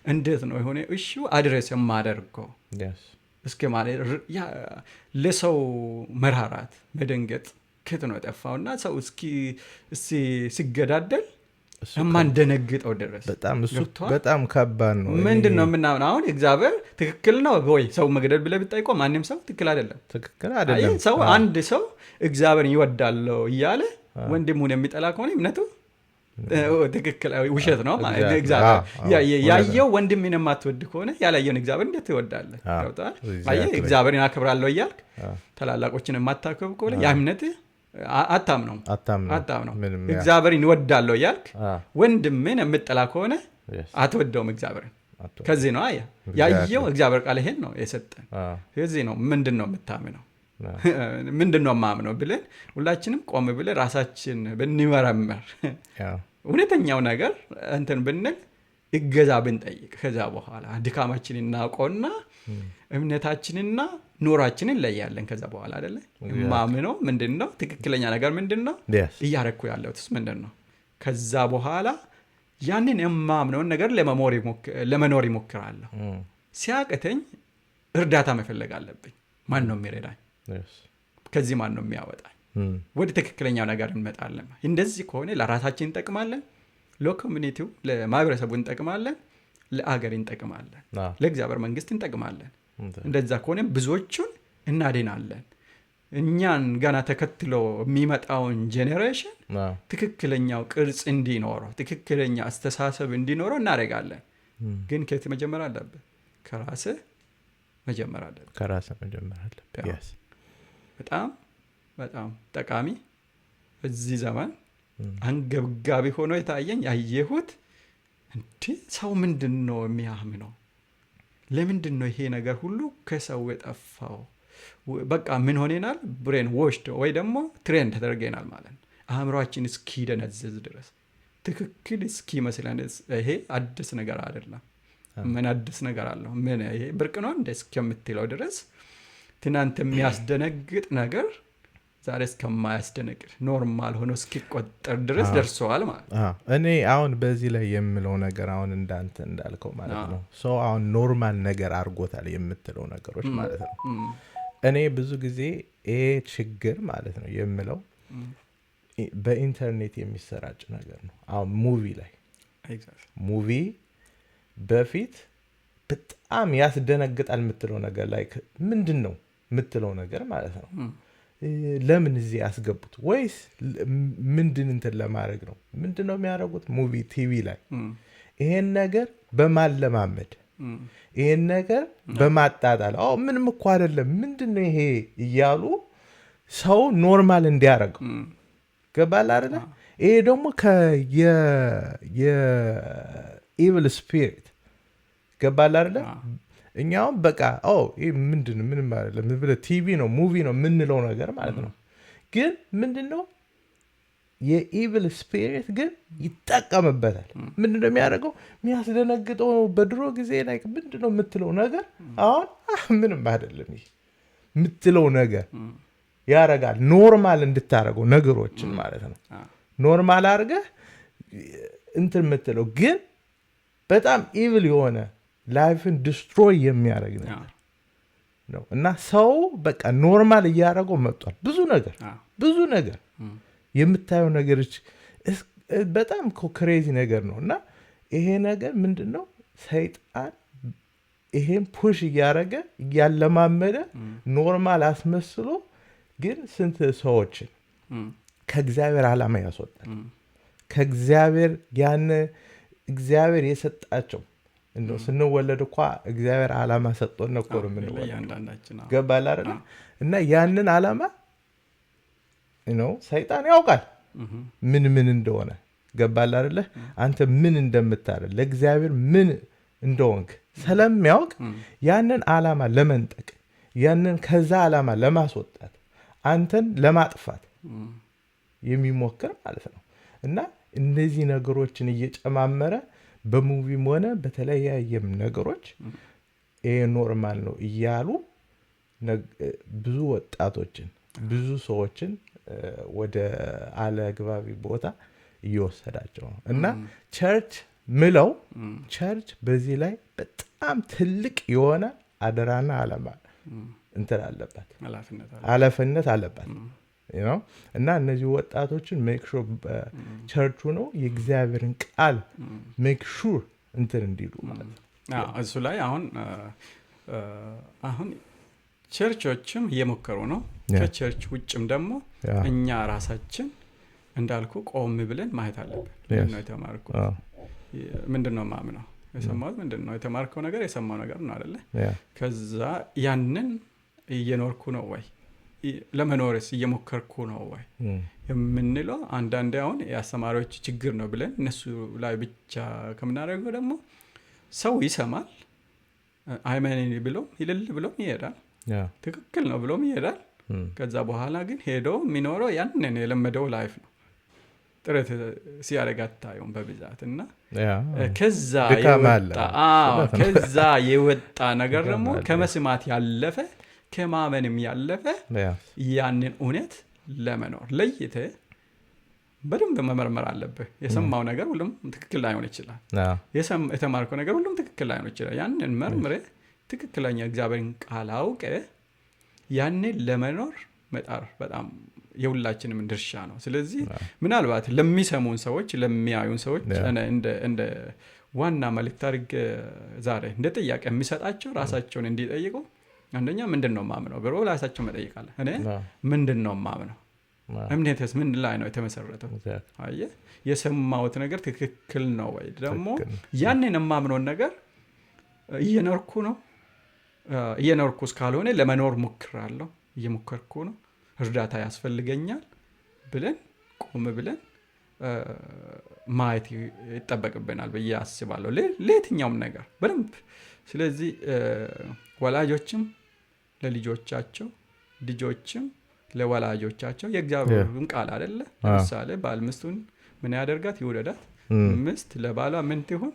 እንዴት ነው የሆነ እሺ አድሬስ የማደርገው? እስከ ማለት ለሰው መራራት መደንገጥ ከት ነው የጠፋውና ሰው እስኪ ሲገዳደል የማንደነግጠው ድረስ በጣም ከባድ ነው። ምንድን ነው የምናምነው? አሁን እግዚአብሔር ትክክል ነው ወይ ሰው መግደል ብለህ ብትጠይቀው ማንም ሰው ትክክል አይደለም። ሰው አንድ ሰው እግዚአብሔርን ይወዳለው እያለ ወንድሙን የሚጠላ ከሆነ እምነቱ ትክክል ውሸት ነው። እግዚአብሔር ያየው ወንድምን የማትወድ ከሆነ ያላየውን እግዚአብሔር እንዴት ትወዳለህ? አየህ እግዚአብሔርን አከብራለሁ እያልክ ታላላቆችን የማታከብር ከሆነ ያ እምነት አታምነው። እግዚአብሔርን ይወዳለው እያልክ ወንድምን የምጠላ ከሆነ አትወደውም እግዚአብሔርን። ከዚህ ነው ያየው እግዚአብሔር ቃል ይሄን ነው የሰጠን። ከዚህ ነው ምንድን ነው የምታምነው? ምንድን ነው የማምነው ብለን ሁላችንም ቆም ብለን ራሳችን ብንመረመር እውነተኛው ነገር እንትን ብንል እገዛ ብንጠይቅ ከዛ በኋላ ድካማችንን እናውቀውና እምነታችንና ኑሯችንን ለያለን። ከዛ በኋላ አይደለ ማምነው ምንድነው? ትክክለኛ ነገር ምንድነው? እያረኩ ያለሁትስ ምንድነው? ከዛ በኋላ ያንን የማምነውን ነገር ለመኖር ይሞክራለሁ። ሲያቅተኝ እርዳታ መፈለግ አለብኝ። ማን ነው የሚረዳኝ? ከዚህ ማን ነው የሚያወጣኝ? ወደ ትክክለኛው ነገር እንመጣለን። እንደዚህ ከሆነ ለራሳችን እንጠቅማለን፣ ለኮሚኒቲው ለማህበረሰቡ እንጠቅማለን፣ ለአገር እንጠቅማለን፣ ለእግዚአብሔር መንግስት እንጠቅማለን። እንደዛ ከሆነ ብዙዎቹን እናድናለን። እኛን ገና ተከትሎ የሚመጣውን ጄኔሬሽን ትክክለኛው ቅርጽ እንዲኖረው ትክክለኛ አስተሳሰብ እንዲኖረው እናደርጋለን። ግን ከየት መጀመር አለብን? ከራስህ መጀመር አለብን። በጣም በጣም ጠቃሚ በዚህ ዘመን አንገብጋቢ ሆኖ የታየኝ ያየሁት እንዴ ሰው ምንድን ነው የሚያምነው? ለምንድን ነው ይሄ ነገር ሁሉ ከሰው የጠፋው? በቃ ምን ሆነናል? ብሬን ዎሽድ ወይ ደግሞ ትሬንድ ተደርገናል ማለት ነው። አእምሯችን እስኪደነዝዝ ድረስ ትክክል እስኪመስለን ይሄ አዲስ ነገር አይደለም። ምን አዲስ ነገር አለው? ምን ይሄ ብርቅ ነው እንደ እስከምትለው ድረስ ትናንት የሚያስደነግጥ ነገር ዛሬ እስከማያስደነግጥ ኖርማል ሆኖ እስኪቆጠር ድረስ ደርሰዋል ማለት ነው። እኔ አሁን በዚህ ላይ የምለው ነገር አሁን እንዳንተ እንዳልከው ማለት ነው ሰው አሁን ኖርማል ነገር አድርጎታል የምትለው ነገሮች ማለት ነው። እኔ ብዙ ጊዜ ይሄ ችግር ማለት ነው የምለው በኢንተርኔት የሚሰራጭ ነገር ነው። አሁን ሙቪ በፊት በጣም ያስደነግጣል የምትለው ነገር ላይ ምንድን ነው የምትለው ነገር ማለት ነው ለምን እዚህ ያስገቡት? ወይስ ምንድን እንትን ለማድረግ ነው? ምንድን ነው የሚያደርጉት? ሙቪ ቲቪ ላይ ይሄን ነገር በማለማመድ ይሄን ነገር በማጣጣል ምንም እኮ አይደለም ምንድን ነው ይሄ እያሉ ሰው ኖርማል እንዲያደርገው ገባል አይደለ? ይሄ ደግሞ የኢቪል ስፒሪት ገባል አይደለ? እኛውም በቃ ይሄ ምንድን ምንም አይደለም ብለህ ቲቪ ነው ሙቪ ነው የምንለው ነገር ማለት ነው። ግን ምንድን ነው የኢቪል ስፒሪት ግን ይጠቀምበታል። ምንድን ነው የሚያደርገው? የሚያስደነግጠው በድሮ ጊዜ ላይ ምንድን ነው የምትለው ነገር አሁን ምንም አይደለም ይሄ የምትለው ነገር ያረጋል። ኖርማል እንድታረገው ነገሮችን ማለት ነው። ኖርማል አድርገህ እንትን የምትለው ግን በጣም ኢቪል የሆነ ላይፍን ዲስትሮይ የሚያደርግ ነገር ነው እና ሰው በቃ ኖርማል እያደረገው መጥቷል። ብዙ ነገር የምታየው ነገሮች በጣም ክሬዚ ነገር ነው እና ይሄ ነገር ምንድን ነው ሰይጣን ይሄን ፑሽ እያደረገ እያለማመደ ኖርማል አስመስሎ ግን ስንት ሰዎችን ከእግዚአብሔር ዓላማ ያስወጣል። ከእግዚአብሔር እግዚአብሔር የሰጣቸው እንደው ስንወለድ እንኳ እግዚአብሔር ዓላማ ሰጥቶን ነው የምንወለደው። ገባል አይደል? እና ያንን ዓላማ ሰይጣን ያውቃል ምን እንደሆነ። ገባል አይደለ? አንተ ምን እንደምታደርግ ለእግዚአብሔር ምን እንደሆንክ ስለሚያውቅ ያንን ዓላማ ለመንጠቅ ያንን ከዛ ዓላማ ለማስወጣት አንተን ለማጥፋት የሚሞክር ማለት ነው። እና እነዚህ ነገሮችን እየጨማመረ በሙቪም ሆነ በተለያየም ነገሮች ይሄ ኖርማል ነው እያሉ ብዙ ወጣቶችን ብዙ ሰዎችን ወደ አለግባቢ ቦታ እየወሰዳቸው ነው። እና ቸርች ምለው ቸርች በዚህ ላይ በጣም ትልቅ የሆነ አደራና ዓላማ እንትን አለበት፣ ኃላፊነት አለበት እና እነዚህ ወጣቶችን ሜክ ሹር ቸርቹ ነው የእግዚአብሔርን ቃል ሜክ ሹር እንትን እንዲሉ ማለት ነው። እሱ ላይ አሁን ቸርቾችም እየሞከሩ ነው። ከቸርች ውጭም ደግሞ እኛ ራሳችን እንዳልኩ ቆም ብለን ማየት አለብን። ምንድነው የተማርኩት? ምንድነው ማምነው? የሰማሁት ምንድነው? የተማርከው ነገር የሰማው ነገር ነው አይደለ? ከዛ ያንን እየኖርኩ ነው ወይ ለመኖርስ እየሞከርኩ ነው ወይ የምንለው አንዳንዴ አሁን የአስተማሪዎች ችግር ነው ብለን እነሱ ላይ ብቻ ከምናደርገው ደግሞ ሰው ይሰማል አይመን ብሎም ይልል ብሎም ይሄዳል። ትክክል ነው ብሎም ይሄዳል። ከዛ በኋላ ግን ሄዶ የሚኖረው ያንን የለመደው ላይፍ ነው። ጥረት ሲያደርግ አታዩም በብዛት እና ከዛ የወጣ ነገር ደግሞ ከመስማት ያለፈ ከማመንም ያለፈ ያንን እውነት ለመኖር ለይተ በደንብ መመርመር አለብህ። የሰማው ነገር ሁሉም ትክክል ላይሆን ይችላል። የተማርከው ነገር ሁሉም ትክክል ላይሆን ይችላል። ያንን መርምረህ ትክክለኛ እግዚአብሔርን ቃል አውቀህ ያንን ለመኖር መጣር በጣም የሁላችንም ድርሻ ነው። ስለዚህ ምናልባት ለሚሰሙን ሰዎች ለሚያዩን ሰዎች እንደ ዋና መልእክት አድርጌ ዛሬ እንደ ጥያቄ የሚሰጣቸው ራሳቸውን እንዲጠይቁ አንደኛ ምንድነው ማምነው ብሎ ራሳቸው መጠየቃለ። እኔ ምንድነው ማምነው? እምነቴስ ምን ላይ ነው የተመሰረተው? አየህ የሰማሁት ነገር ትክክል ነው ወይ? ደግሞ ያንን የማምነውን ነገር እየኖርኩ ነው? እየኖርኩስ ካልሆነ ለመኖር ሞክራለሁ፣ እየሞከርኩ ነው፣ እርዳታ ያስፈልገኛል ብለን ቆም ብለን ማየት ይጠበቅብናል ብዬ አስባለሁ ለየትኛውም ነገር በደንብ። ስለዚህ ወላጆችም ለልጆቻቸው ልጆችም ለወላጆቻቸው የእግዚአብሔርን ቃል አይደለ? ለምሳሌ ባል ሚስቱን ምን ያደርጋት? ይውደዳት። ሚስት ለባሏ ምን ትሁን?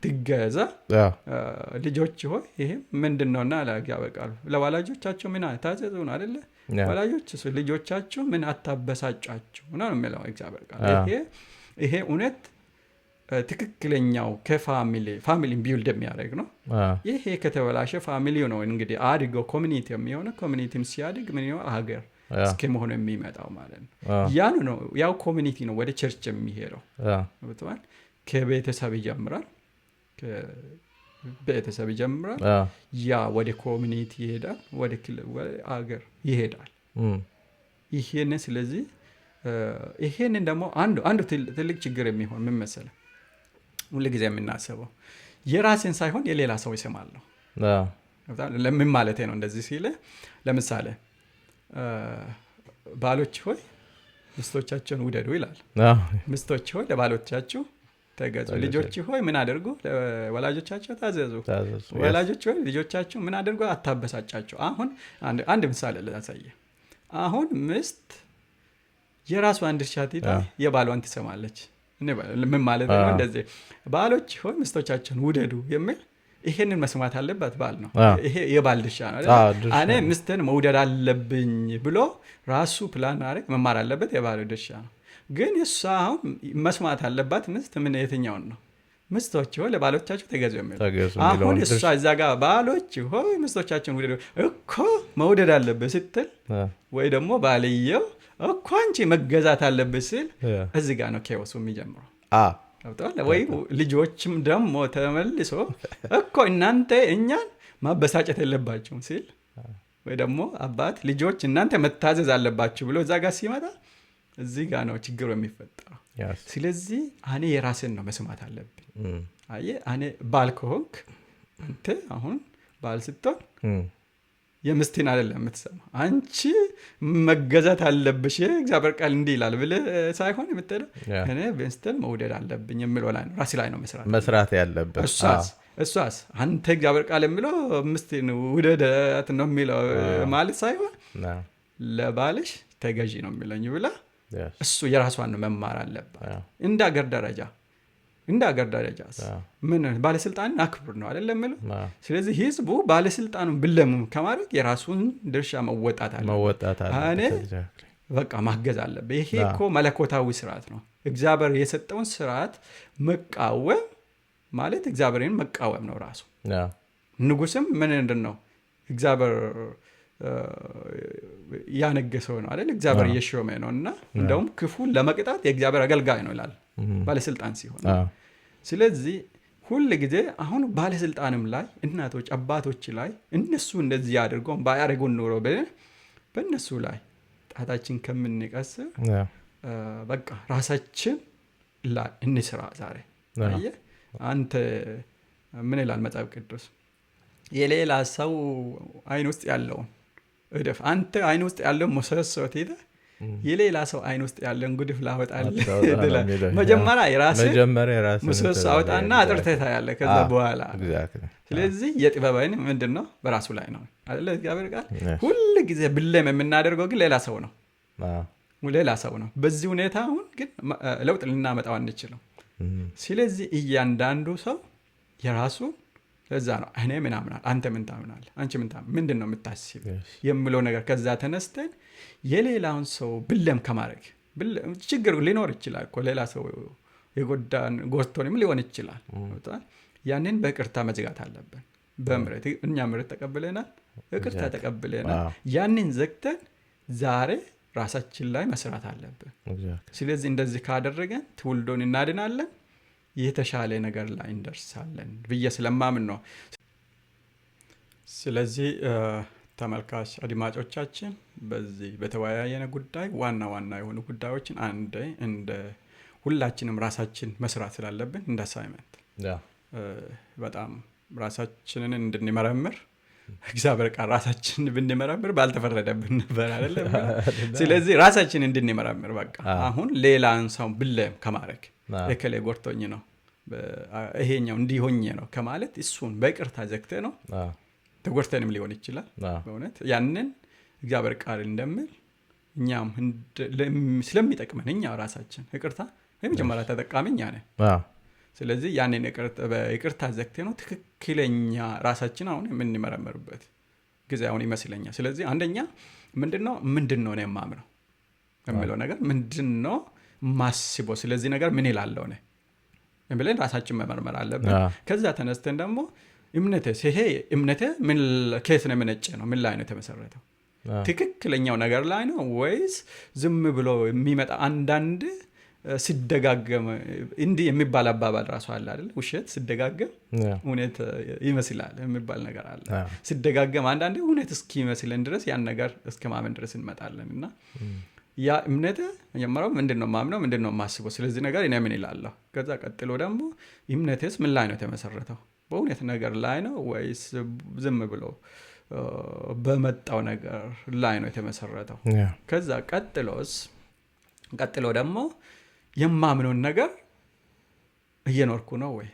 ትገዛ። ልጆች ሆይ ይሄ ምንድነውና ለእግዚአብሔር ቃል ለወላጆቻቸው ምን ታዘዙን አይደለ? ወላጆች ልጆቻቸው ምን አታበሳጫቸው ነው የሚለው እግዚአብሔር ቃል። ይሄ እውነት ትክክለኛው ፋሚሊን ቢውልድ የሚያደርግ ነው። ይሄ ከተበላሸ ፋሚሊው ነው እንግዲህ አድጎ ኮሚኒቲ የሚሆነው። ኮሚኒቲም ሲያድግ ምን ይሆናል? ሀገር እስከ መሆን የሚመጣው ማለት ነው። ያው ኮሚኒቲ ነው ወደ ቸርች የሚሄደው። ከቤተሰብ ይጀምራል። ያ ወደ ኮሚኒቲ ይሄዳል፣ ወደ ሀገር ይሄዳል። ይሄንን ስለዚህ ይሄንን ደግሞ አንዱ ትልቅ ችግር የሚሆን ምን መሰለህ ሁሉ ጊዜ የምናስበው የራሴን ሳይሆን የሌላ ሰው ይሰማለሁ። ለምን ማለት ነው እንደዚህ ሲል ለምሳሌ ባሎች ሆይ ሚስቶቻቸውን ውደዱ ይላል። ሚስቶች ሆይ ለባሎቻችሁ ተገዙ፣ ልጆች ሆይ ምን አድርጉ ለወላጆቻቸው ታዘዙ፣ ወላጆች ሆይ ልጆቻችሁ ምን አድርጉ አታበሳጫቸው። አሁን አንድ ምሳሌ ላሳየ። አሁን ሚስት የራሷን ድርሻ ትታ የባሏን ትሰማለች። ምን ማለት ነው እንደዚህ ባሎች ሆይ ሚስቶቻቸውን ውደዱ የሚል ይሄንን መስማት አለበት ባል ነው። ይሄ የባል ድርሻ ነው አይደል? እኔ ሚስትን መውደድ አለብኝ ብሎ ራሱ ፕላን አድርግ መማር አለበት፣ የባል ድርሻ ነው። ግን እሷ አሁን መስማት አለባት ሚስት ምን የትኛውን ነው ሚስቶች ሆይ ለባሎቻችሁ ተገዙ የሚል። አሁን እሷ እዛ ጋር ባሎች ሆይ ሚስቶቻችሁን ውደዱ እኮ መውደድ አለበት ስትል ወይ ደግሞ ባልየው እኮ አንቺ መገዛት አለበት ሲል እዚህ ጋር ነው ኬዎሱ የሚጀምረው። ወይ ልጆችም ደግሞ ተመልሶ እኮ እናንተ እኛን ማበሳጨት የለባችሁም ሲል ወይ ደግሞ አባት ልጆች እናንተ መታዘዝ አለባችሁ ብሎ እዛ ጋር ሲመጣ እዚህ ጋር ነው ችግሩ የሚፈጠረው። ስለዚህ እኔ የራስን ነው መስማት አለብኝ። አየህ እኔ ባል ከሆንክ አንተ አሁን ባል ስትሆን የምስቲን አይደለም የምትሰማ አንቺ መገዛት አለብሽ እግዚአብሔር ቃል እንዲህ ይላል ብለህ ሳይሆን የምትለው እኔ ሚስትን መውደድ አለብኝ የሚለው ላይ ነው ራሴ ላይ ነው መስራት ያለበት። እሷስ አንተ እግዚአብሔር ቃል የሚለው ምስቲን ውደዳት ነው የሚለው ማለት ሳይሆን ለባልሽ ተገዢ ነው የሚለኝ ብላ እሱ የራሷን ነው መማር አለባት። እንደ አገር ደረጃ ምን ባለስልጣንን አክብር ነው አይደለም የሚለው። ስለዚህ ህዝቡ ባለስልጣኑን ብለሙ ከማድረግ የራሱን ድርሻ መወጣት አለ። በቃ ማገዝ አለበት። ይሄ እኮ መለኮታዊ ስርዓት ነው። እግዚአብሔር የሰጠውን ስርዓት መቃወም ማለት እግዚአብሔርን መቃወም ነው ራሱ። ንጉስም ምንድን ነው እግዚአብሔር ያነገሰው ነው አይደል? እግዚአብሔር የሾመ ነው እና እንደውም ክፉን ለመቅጣት የእግዚአብሔር አገልጋይ ነው ይላል ባለስልጣን ሲሆን። ስለዚህ ሁል ጊዜ አሁን ባለስልጣንም ላይ እናቶች አባቶች ላይ እነሱ እንደዚህ አድርገው ባያደርጉን ኖሮ በእነሱ ላይ ጣታችን ከምንቀስር በቃ ራሳችን ላይ እንስራ ዛሬ። አየህ አንተ ምን ይላል መጽሐፍ ቅዱስ? የሌላ ሰው አይን ውስጥ ያለውን እደፍ። አንተ አይን ውስጥ ያለው ምሰሶ ትይዘህ የሌላ ሰው አይን ውስጥ ያለን ጉድፍ ላወጣልህ። መጀመሪያ የራስህ ምሰሶ አውጣና አጥርተህ ታያለህ ከዛ በኋላ። ስለዚህ የጥበብ አይን ምንድነው? በራሱ ላይ ነው አይደል? እግዚአብሔር ቃል ሁሉ ጊዜ ብለም የምናደርገው ግን ሌላ ሰው ነው። በዚህ ሁኔታ አሁን ግን ለውጥ ልናመጣው አንችልም። ስለዚህ እያንዳንዱ ሰው የራሱ ለዛ ነው እኔ ምን አምናለሁ አንተ ምን ታምናለህ አንቺ ምን ምንድን ነው የምታስብ የሚለው ነገር ከዛ ተነስተን የሌላውን ሰው ብለም ከማድረግ ችግር ሊኖር ይችላል እኮ ሌላ ሰው የጎዳን ጎርቶንም ሊሆን ይችላል። ያንን በቅርታ መዝጋት አለብን። በምሕረት እኛ ምሕረት ተቀብለናል፣ ይቅርታ ተቀብለናል። ያንን ዘግተን ዛሬ ራሳችን ላይ መስራት አለብን። ስለዚህ እንደዚህ ካደረገን ትውልዶን እናድናለን፣ የተሻለ ነገር ላይ እንደርሳለን ብዬ ስለማምን ነው። ስለዚህ ተመልካች አድማጮቻችን በዚህ በተወያየነ ጉዳይ ዋና የሆኑ ጉዳዮችን አንዴ እንደ ሁላችንም ራሳችን መስራት ስላለብን እንደ አሳይመንት በጣም ራሳችንን እንድንመረምር እግዚአብሔር ቃል ራሳችንን ብንመረምር ባልተፈረደብን ነበር አይደለም። ስለዚህ ራሳችንን እንድንመረምር በቃ አሁን ሌላን ሰው ብለም ከማድረግ እከሌ ጎርቶኝ ነው ይሄኛው እንዲሆኝ ነው ከማለት እሱን በይቅርታ ዘግተ ነው ተጎርተንም ሊሆን ይችላል። በእውነት ያንን እግዚአብሔር ቃል እንደምል እኛም ስለሚጠቅመን እኛ ራሳችን ይቅርታ የመጀመሪያ ተጠቃሚ እኛ ነን። ስለዚህ ያንን ይቅርታ ዘግተ ነው ትክክለኛ ራሳችን አሁን የምንመረምርበት ጊዜ አሁን ይመስለኛል። ስለዚህ አንደኛ ምንድነው ነው የማምነው የሚለው ነገር ምንድነው ማስበው ስለዚህ ነገር ምን ይላለው ነው ብለን ራሳችን መመርመር አለብን። ከዛ ተነስተን ደግሞ ይሄ እምነቴ ምን ከየት ነው የመነጨ ነው? ምን ላይ ነው የተመሰረተው? ትክክለኛው ነገር ላይ ነው ወይስ ዝም ብሎ የሚመጣ አንዳንድ ሲደጋገም እንዲህ የሚባል አባባል ራሱ አለ አይደል? ውሸት ሲደጋገም እውነት ይመስላል የሚባል ነገር አለ። ሲደጋገም አንዳንዴ እውነት እስኪመስለን ድረስ ያን ነገር እስከ ማመን ድረስ እንመጣለን። እና ያ እምነት መጀመሪያው ምንድነው ማምነው ምንድነው ማስበው ስለዚህ ነገር እኔ ምን ይላለሁ። ከዛ ቀጥሎ ደግሞ እምነቴስ ምን ላይ ነው የተመሰረተው? በእውነት ነገር ላይ ነው ወይስ ዝም ብሎ በመጣው ነገር ላይ ነው የተመሰረተው? ከዛ ቀጥሎ ደግሞ የማምነውን ነገር እየኖርኩ ነው ወይ?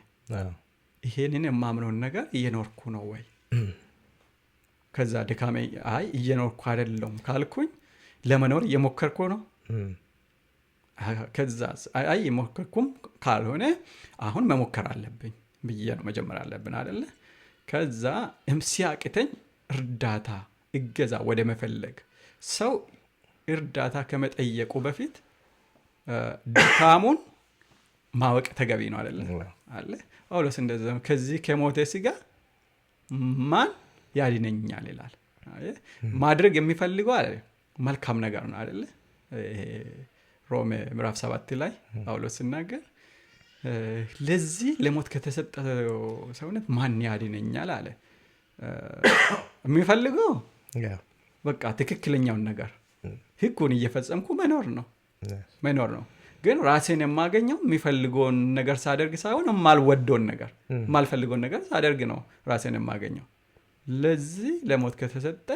ይሄንን የማምነውን ነገር እየኖርኩ ነው ወይ? ከዛ ድካሜ አይ እየኖርኩ አይደለም ካልኩኝ ለመኖር እየሞከርኩ ነው። ከዛ አይ እየሞከርኩም ካልሆነ አሁን መሞከር አለብኝ ብዬ ነው መጀመር አለብን አይደለ? ከዛ ሲያቅተኝ እርዳታ እገዛ ወደ መፈለግ ሰው እርዳታ ከመጠየቁ በፊት ድካሙን ማወቅ ተገቢ ነው አይደለ? አለ ጳውሎስ እንደዛ ከዚህ ከሞተ ሥጋ ማን ያድነኛል ይላል። ማድረግ የሚፈልገው አለ መልካም ነገር ነው አይደለ? ሮሜ ምዕራፍ 7 ላይ ጳውሎስ ሲናገር ለዚህ ለሞት ከተሰጠ ሰውነት ማን ያድነኛል አለ። የሚፈልገው በቃ ትክክለኛውን ነገር ሕጉን እየፈጸምኩ መኖር ነው። ግን ራሴን የማገኘው የሚፈልገውን ነገር ሳደርግ ሳይሆን የማልወደውን ነገር የማልፈልገውን ነገር ሳደርግ ነው ራሴን የማገኘው። ለዚህ ለሞት ከተሰጠ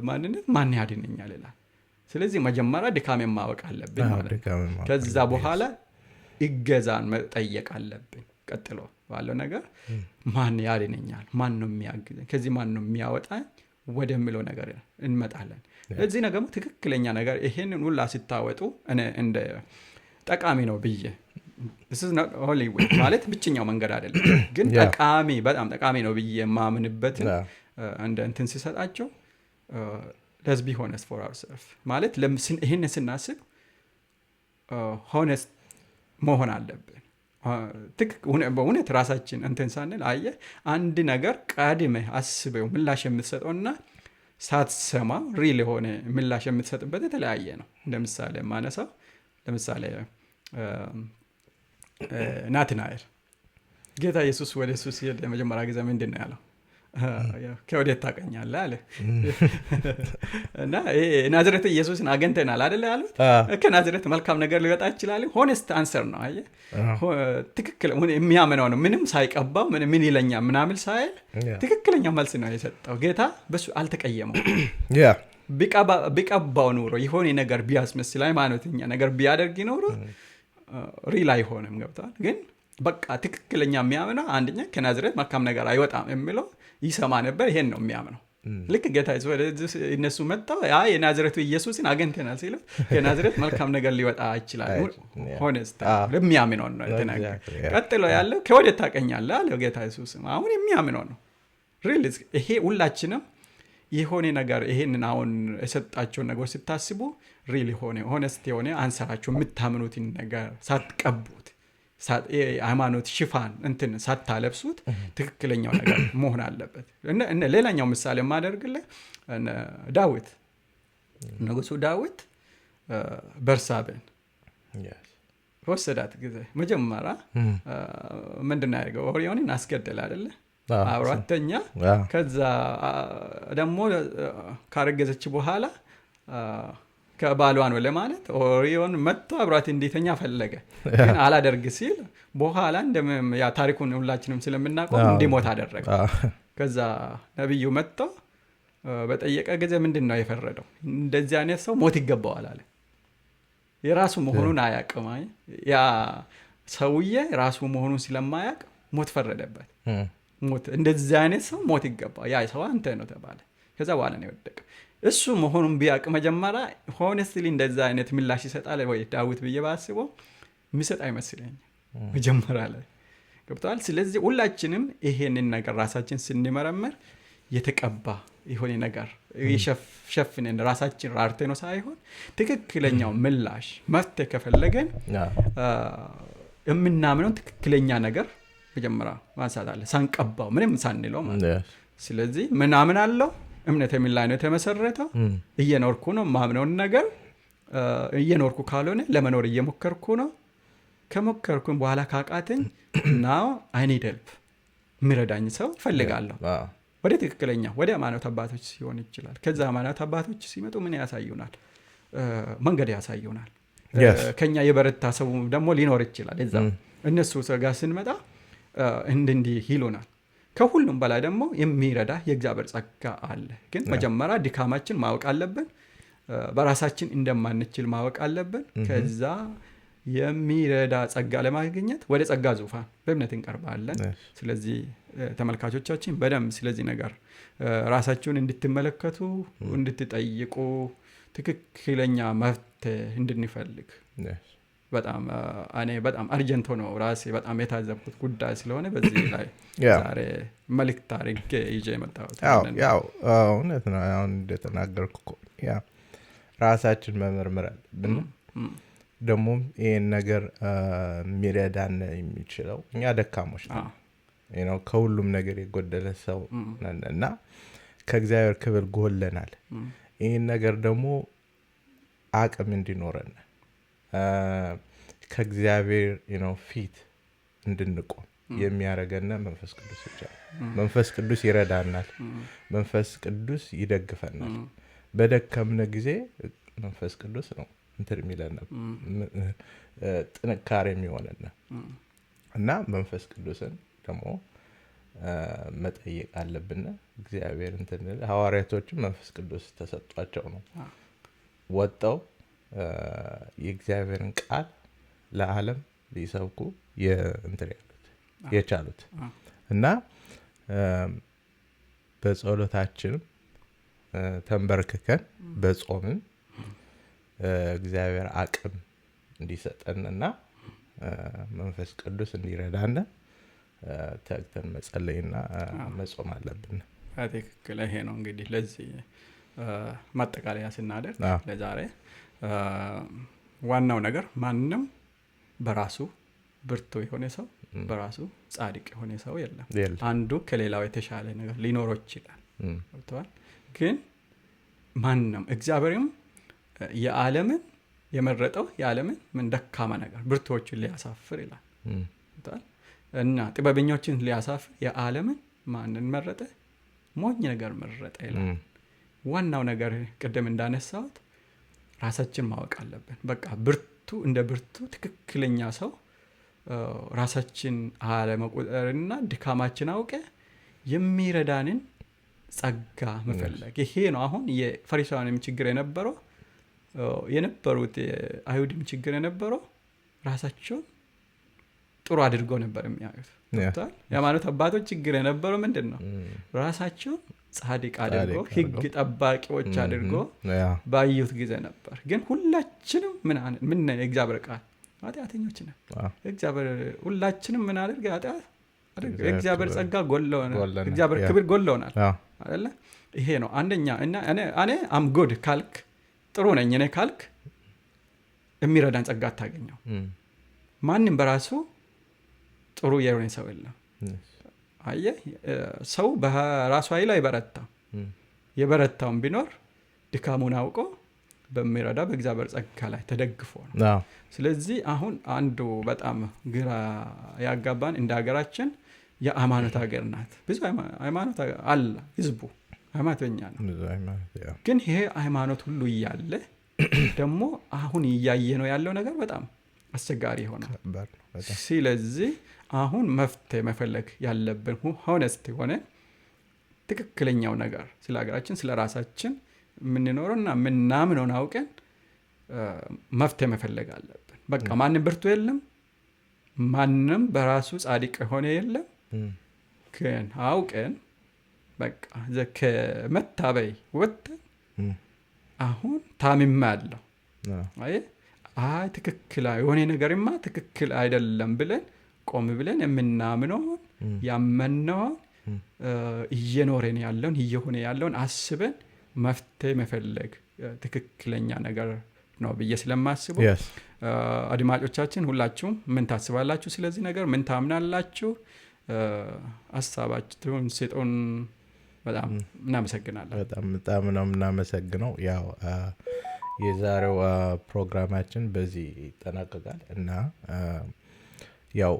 ማንነት ማን ያድነኛል ይላል። ስለዚህ መጀመሪያ ድካሜን ማወቅ አለብኝ ማለት ነው። ከዛ በኋላ እገዛን መጠየቅ አለብኝ። ቀጥሎ ባለው ነገር ማን ያድነኛል፣ ማን ነው የሚያግዘኝ፣ ከዚህ ማን ነው የሚያወጣኝ ወደሚለው ነገር እንመጣለን። ለዚህ ነገር ትክክለኛ ነገር ይሄንን ሁላ ሲታወጡ እኔ እንደ ጠቃሚ ነው ብዬ ማለት ብቸኛው መንገድ አይደለም፣ ግን ጠቃሚ በጣም ጠቃሚ ነው ብዬ የማምንበትን እንደ እንትን ሲሰጣቸው let's be honest for ourselves ማለት ይሄንን ስናስብ ሆነስት መሆን አለብን። በእውነት ራሳችን እንትን ሳንል አየህ አንድ ነገር ቀድመህ አስበው ምላሽ የምትሰጠውና ሳትሰማ ሪል የሆነ ምላሽ የምትሰጥበት የተለያየ ነው። እንደምሳሌ ማነሳው ለምሳሌ ናትናኤል ጌታ ኢየሱስ ወደ እሱ ሲሄድ የመጀመሪያ ጊዜ ምንድን ነው ያለው? ከወዴት ታውቀኛለህ አለ። እና ናዝሬት ኢየሱስን አገኝተናል አይደለ ያሉት። ከናዝሬት መልካም ነገር ሊወጣ ይችላል። ሆነስት አንሰር ነው። አየህ ትክክል የሚያምነው ነው። ምንም ሳይቀባው ምን ይለኛል ምናምን ሳይል ትክክለኛ መልስ ነው የሰጠው። ጌታ በሱ አልተቀየመው። ቢቀባው ኖሮ የሆነ ነገር ቢያስመስል ሃይማኖተኛ ነገር ቢያደርግ ኖሮ ሪል አይሆንም። ገብቷል? ግን በቃ ትክክለኛ የሚያምነው አንደኛ ከናዝሬት መልካም ነገር አይወጣም የሚለው ይሰማ ነበር። ይሄን ነው የሚያምነው። ልክ ጌታ ኢየሱስ እነሱ መጣው የናዝሬቱ ኢየሱስን አገኝተናል ሲሉ ከናዝሬት መልካም ነገር ሊወጣ ይችላል። ሆነስት ለሚያምነው ነው የተናገረው። ቀጥሎ ያለው ከወዴት ታውቀኛለህ አለ ጌታ ኢየሱስ። አሁን የሚያምነው ነው ሪል። ይሄ ሁላችንም የሆነ ነገር ይሄንን አሁን የሰጣቸውን ነገር ስታስቡ ሪል የሆነ ሆነስት የሆነ አንሰራችሁ የምታምኑትን ነገር ሳትቀቡት ሃይማኖት ሽፋን እንትን ሳታለብሱት ትክክለኛው ነገር መሆን አለበት። ሌላኛው ምሳሌ የማደርግልህ ዳዊት ንጉሱ ዳዊት በርሳቤን ወሰዳት ጊዜ መጀመሪያ ምንድን ነው ያደረገው? ኦሪዮንን አስገደለ አይደለ? አብራተኛ ከዛ ደግሞ ካረገዘች በኋላ ከባሏን ወለ ማለት ኦሪዮን መጥቶ አብራት እንዲተኛ ፈለገ። ግን አላደርግ ሲል በኋላ ያ ታሪኩን ሁላችንም ስለምናውቀው እንዲሞት አደረገ። ከዛ ነብዩ መጥቶ በጠየቀ ጊዜ ምንድነው የፈረደው? እንደዚህ አይነት ሰው ሞት ይገባዋል አለ። የራሱ መሆኑን አያውቅም። ያ ሰውዬ ራሱ መሆኑን ስለማያውቅ ሞት ፈረደበት። ሞት እንደዚህ አይነት ሰው ሞት ይገባዋል፣ ያ ሰው አንተ ነው ተባለ። ከዛ በኋላ ነው የወደቀ። እሱ መሆኑን ቢያውቅ መጀመሪያ ሆነስትሊ እንደዛ አይነት ምላሽ ይሰጣል ወይ ዳዊት ብዬ ባስበው የሚሰጥ አይመስለኝም መጀመሪያ ላይ። ገብቶሃል? ስለዚህ ሁላችንም ይሄንን ነገር ራሳችን ስንመረመር የተቀባ የሆነ ነገር ሸፍነን ራሳችን ራርተ ነው ሳይሆን ትክክለኛው ምላሽ መፍትሄ ከፈለገን የምናምነው ትክክለኛ ነገር መጀመሪያ ማንሳት አለ፣ ሳንቀባው ምንም ሳንለው ማለት። ስለዚህ ምናምን አለው እምነት የሚል ላይ ነው የተመሰረተው። እየኖርኩ ነው ማምነውን ነገር እየኖርኩ ካልሆነ ለመኖር እየሞከርኩ ነው። ከሞከርኩኝ በኋላ ካቃተኝ ናው አይኔ ደልብ የሚረዳኝ ሰው እፈልጋለሁ። ወደ ትክክለኛ ወደ ሃይማኖት አባቶች ሲሆን ይችላል። ከዛ ሃይማኖት አባቶች ሲመጡ ምን ያሳዩናል? መንገድ ያሳዩናል። ከኛ የበረታ ሰው ደግሞ ሊኖር ይችላል። እዛ እነሱ ጋር ስንመጣ እንዲህ ይሉናል። ከሁሉም በላይ ደግሞ የሚረዳ የእግዚአብሔር ጸጋ አለ። ግን መጀመሪያ ድካማችን ማወቅ አለብን። በራሳችን እንደማንችል ማወቅ አለብን። ከዛ የሚረዳ ጸጋ ለማግኘት ወደ ጸጋ ዙፋን በእምነት እንቀርባለን። ስለዚህ ተመልካቾቻችን በደንብ ስለዚህ ነገር ራሳችሁን እንድትመለከቱ፣ እንድትጠይቁ፣ ትክክለኛ መፍትሄ እንድንፈልግ በጣም እኔ በጣም አርጀንቶ ነው ራሴ በጣም የታዘብኩት ጉዳይ ስለሆነ በዚህ ላይ ዛሬ መልእክት አድርጌ ይዤ የመጣሁት። ያው እውነት ነው። አሁን እንደተናገርኩ ራሳችን መመርመር አለብን። ደግሞ ይህን ነገር የሚረዳን የሚችለው እኛ ደካሞች ነው። ከሁሉም ነገር የጎደለ ሰው እና ከእግዚአብሔር ክብር ጎለናል። ይህን ነገር ደግሞ አቅም እንዲኖረን ከእግዚአብሔር ፊት እንድንቆም የሚያደርገን መንፈስ ቅዱስ ብቻ። መንፈስ ቅዱስ ይረዳናል። መንፈስ ቅዱስ ይደግፈናል። በደከምነ ጊዜ መንፈስ ቅዱስ ነው እንትን የሚለን ጥንካሬ የሚሆነን እና መንፈስ ቅዱስን ደግሞ መጠየቅ አለብን። እግዚአብሔር እንትን ሐዋርያቶችም መንፈስ ቅዱስ ተሰጧቸው ነው ወጣው የእግዚአብሔርን ቃል ለዓለም ሊሰብኩ የቻሉት እና በጸሎታችንም ተንበርክከን በጾምም እግዚአብሔር አቅም እንዲሰጠንና መንፈስ ቅዱስ እንዲረዳን ተግተን መጸለይና መጾም አለብን። ትክክል። ይሄ ነው እንግዲህ ለዚህ ማጠቃለያ ስናደርግ ለዛሬ ዋናው ነገር ማንም በራሱ ብርቱ የሆነ ሰው በራሱ ጻድቅ የሆነ ሰው የለም። አንዱ ከሌላው የተሻለ ነገር ሊኖረው ይችላል። ግን ማንም እግዚአብሔርም የዓለምን የመረጠው የዓለምን ምን ደካማ ነገር ብርቱዎችን ሊያሳፍር ይላል እና ጥበበኞችን ሊያሳፍር የዓለምን ማንን መረጠ? ሞኝ ነገር መረጠ ይላል። ዋናው ነገር ቅድም እንዳነሳሁት ራሳችን ማወቅ አለብን። በቃ ብርቱ እንደ ብርቱ ትክክለኛ ሰው ራሳችን አለመቆጠርና ድካማችን አውቀ የሚረዳንን ጸጋ መፈለግ። ይሄ ነው አሁን የፈሪሳውያንም ችግር የነበሩት አይሁድም ችግር የነበረው ራሳቸውን ጥሩ አድርጎ ነበር የሚያዩት። የሃይማኖት አባቶች ችግር የነበረው ምንድን ነው? ራሳቸውን ጻድቅ አድርጎ ህግ ጠባቂዎች አድርጎ ባዩት ጊዜ ነበር። ግን ሁላችንም ምን የእግዚአብሔር ቃል ኃጢአተኞች ነን። እግዚአብሔር ሁላችንም ምን አድርገ ኃጢአት አድርገ እግዚአብሔር ጸጋ ጎለውናል፣ እግዚአብሔር ክብር ጎለውናል አይደለ? ይሄ ነው አንደኛ። እና እኔ አም ጉድ ካልክ ጥሩ ነኝ እኔ ካልክ የሚረዳን ጸጋ አታገኘው። ማንም በራሱ ጥሩ የሆነ ሰው የለም። አየህ ሰው በራሱ ኃይል አይበረታም። የበረታውን ቢኖር ድካሙን አውቆ በሚረዳ በእግዚአብሔር ጸጋ ላይ ተደግፎ ነው። ስለዚህ አሁን አንዱ በጣም ግራ ያጋባን እንደ ሀገራችን የሃይማኖት ሀገር ናት። ብዙ ሃይማኖት አለ፣ ህዝቡ ሃይማኖተኛ ነው። ግን ይሄ ሃይማኖት ሁሉ እያለ ደግሞ አሁን እያየ ነው ያለው ነገር በጣም አስቸጋሪ ይሆናል። ስለዚህ አሁን መፍትሄ መፈለግ ያለብን ሆነስት ሆነ ትክክለኛው ነገር ስለ ሀገራችን ስለ ራሳችን የምንኖረውና የምናምነውን አውቀን መፍትሄ መፈለግ አለብን። በቃ ማንም ብርቱ የለም፣ ማንም በራሱ ጻድቅ የሆነ የለም። ግን አውቀን በቃ ከመታበይ ወጥተን አሁን ታምማ ያለው አይ ትክክል የሆነ ነገርማ ትክክል አይደለም ብለን ቆም ብለን የምናምነውን ያመነውን እየኖረን ያለውን እየሆነ ያለውን አስበን መፍትሄ መፈለግ ትክክለኛ ነገር ነው ብዬ ስለማስቡ አድማጮቻችን ሁላችሁም ምን ታስባላችሁ? ስለዚህ ነገር ምን ታምናላችሁ? ሀሳባችሁን ስጡን። በጣም እናመሰግናለን። በጣም ነው እናመሰግነው። ያው የዛሬው ፕሮግራማችን በዚህ ይጠናቀቃል እና ያው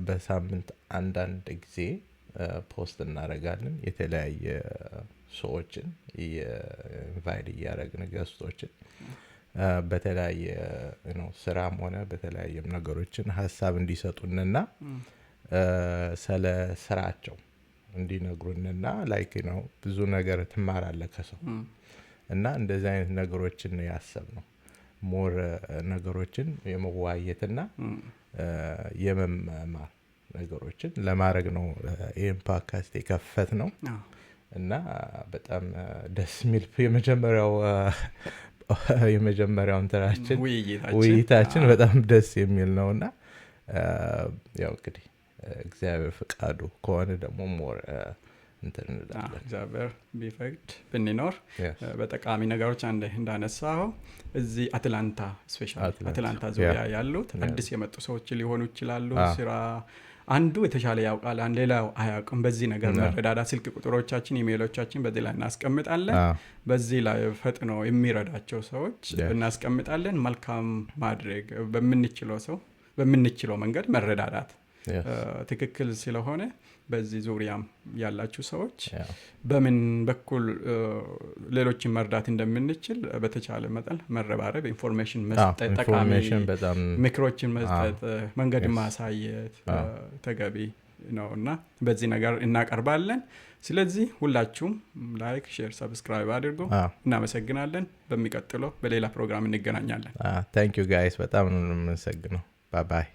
በሳምንት አንዳንድ ጊዜ ፖስት እናደርጋለን የተለያየ ሰዎችን ኢንቫይት እያደረግን ገስቶችን በተለያየ ስራም ሆነ በተለያየ ነገሮችን ሀሳብ እንዲሰጡንና ስለ ስራቸው እንዲነግሩንና ላይክ ብዙ ነገር ትማራለህ ከሰው እና እንደዚህ አይነት ነገሮችን ያሰብነው ሞር ነገሮችን የመዋየትና የመማር ነገሮችን ለማድረግ ነው ይሄን ፖድካስት የከፈት ነው እና በጣም ደስ የሚል የመጀመሪያው እንትናችን ውይይታችን በጣም ደስ የሚል ነውና ያው እንግዲህ እግዚአብሔር ፍቃዱ ከሆነ ደግሞ ሞር እግዚአብሔር ቢፈቅድ ብንኖር በጠቃሚ ነገሮች እንዳነሳው እዚህ አትላንታ ስፔሻሊ አትላንታ ዙሪያ ያሉት አዲስ የመጡ ሰዎች ሊሆኑ ይችላሉ ስራ አንዱ የተሻለ ያውቃል አንድ ሌላው አያውቅም በዚህ ነገር መረዳዳት ስልክ ቁጥሮቻችን ኢሜይሎቻችን በዚህ ላይ እናስቀምጣለን በዚህ ላይ ፈጥኖ የሚረዳቸው ሰዎች እናስቀምጣለን መልካም ማድረግ በምንችለው መንገድ መረዳዳት ትክክል ስለሆነ በዚህ ዙሪያም ያላችሁ ሰዎች በምን በኩል ሌሎችን መርዳት እንደምንችል በተቻለ መጠን መረባረብ ኢንፎርሜሽን መስጠት ጠቃሚ ምክሮችን መስጠት መንገድ ማሳየት ተገቢ ነውና በዚህ ነገር እናቀርባለን ስለዚህ ሁላችሁም ላይክ ሼር ሰብስክራይብ አድርጉ እናመሰግናለን በሚቀጥለው በሌላ ፕሮግራም እንገናኛለን thank you guys በጣም ነው የምንሰግነው bye bye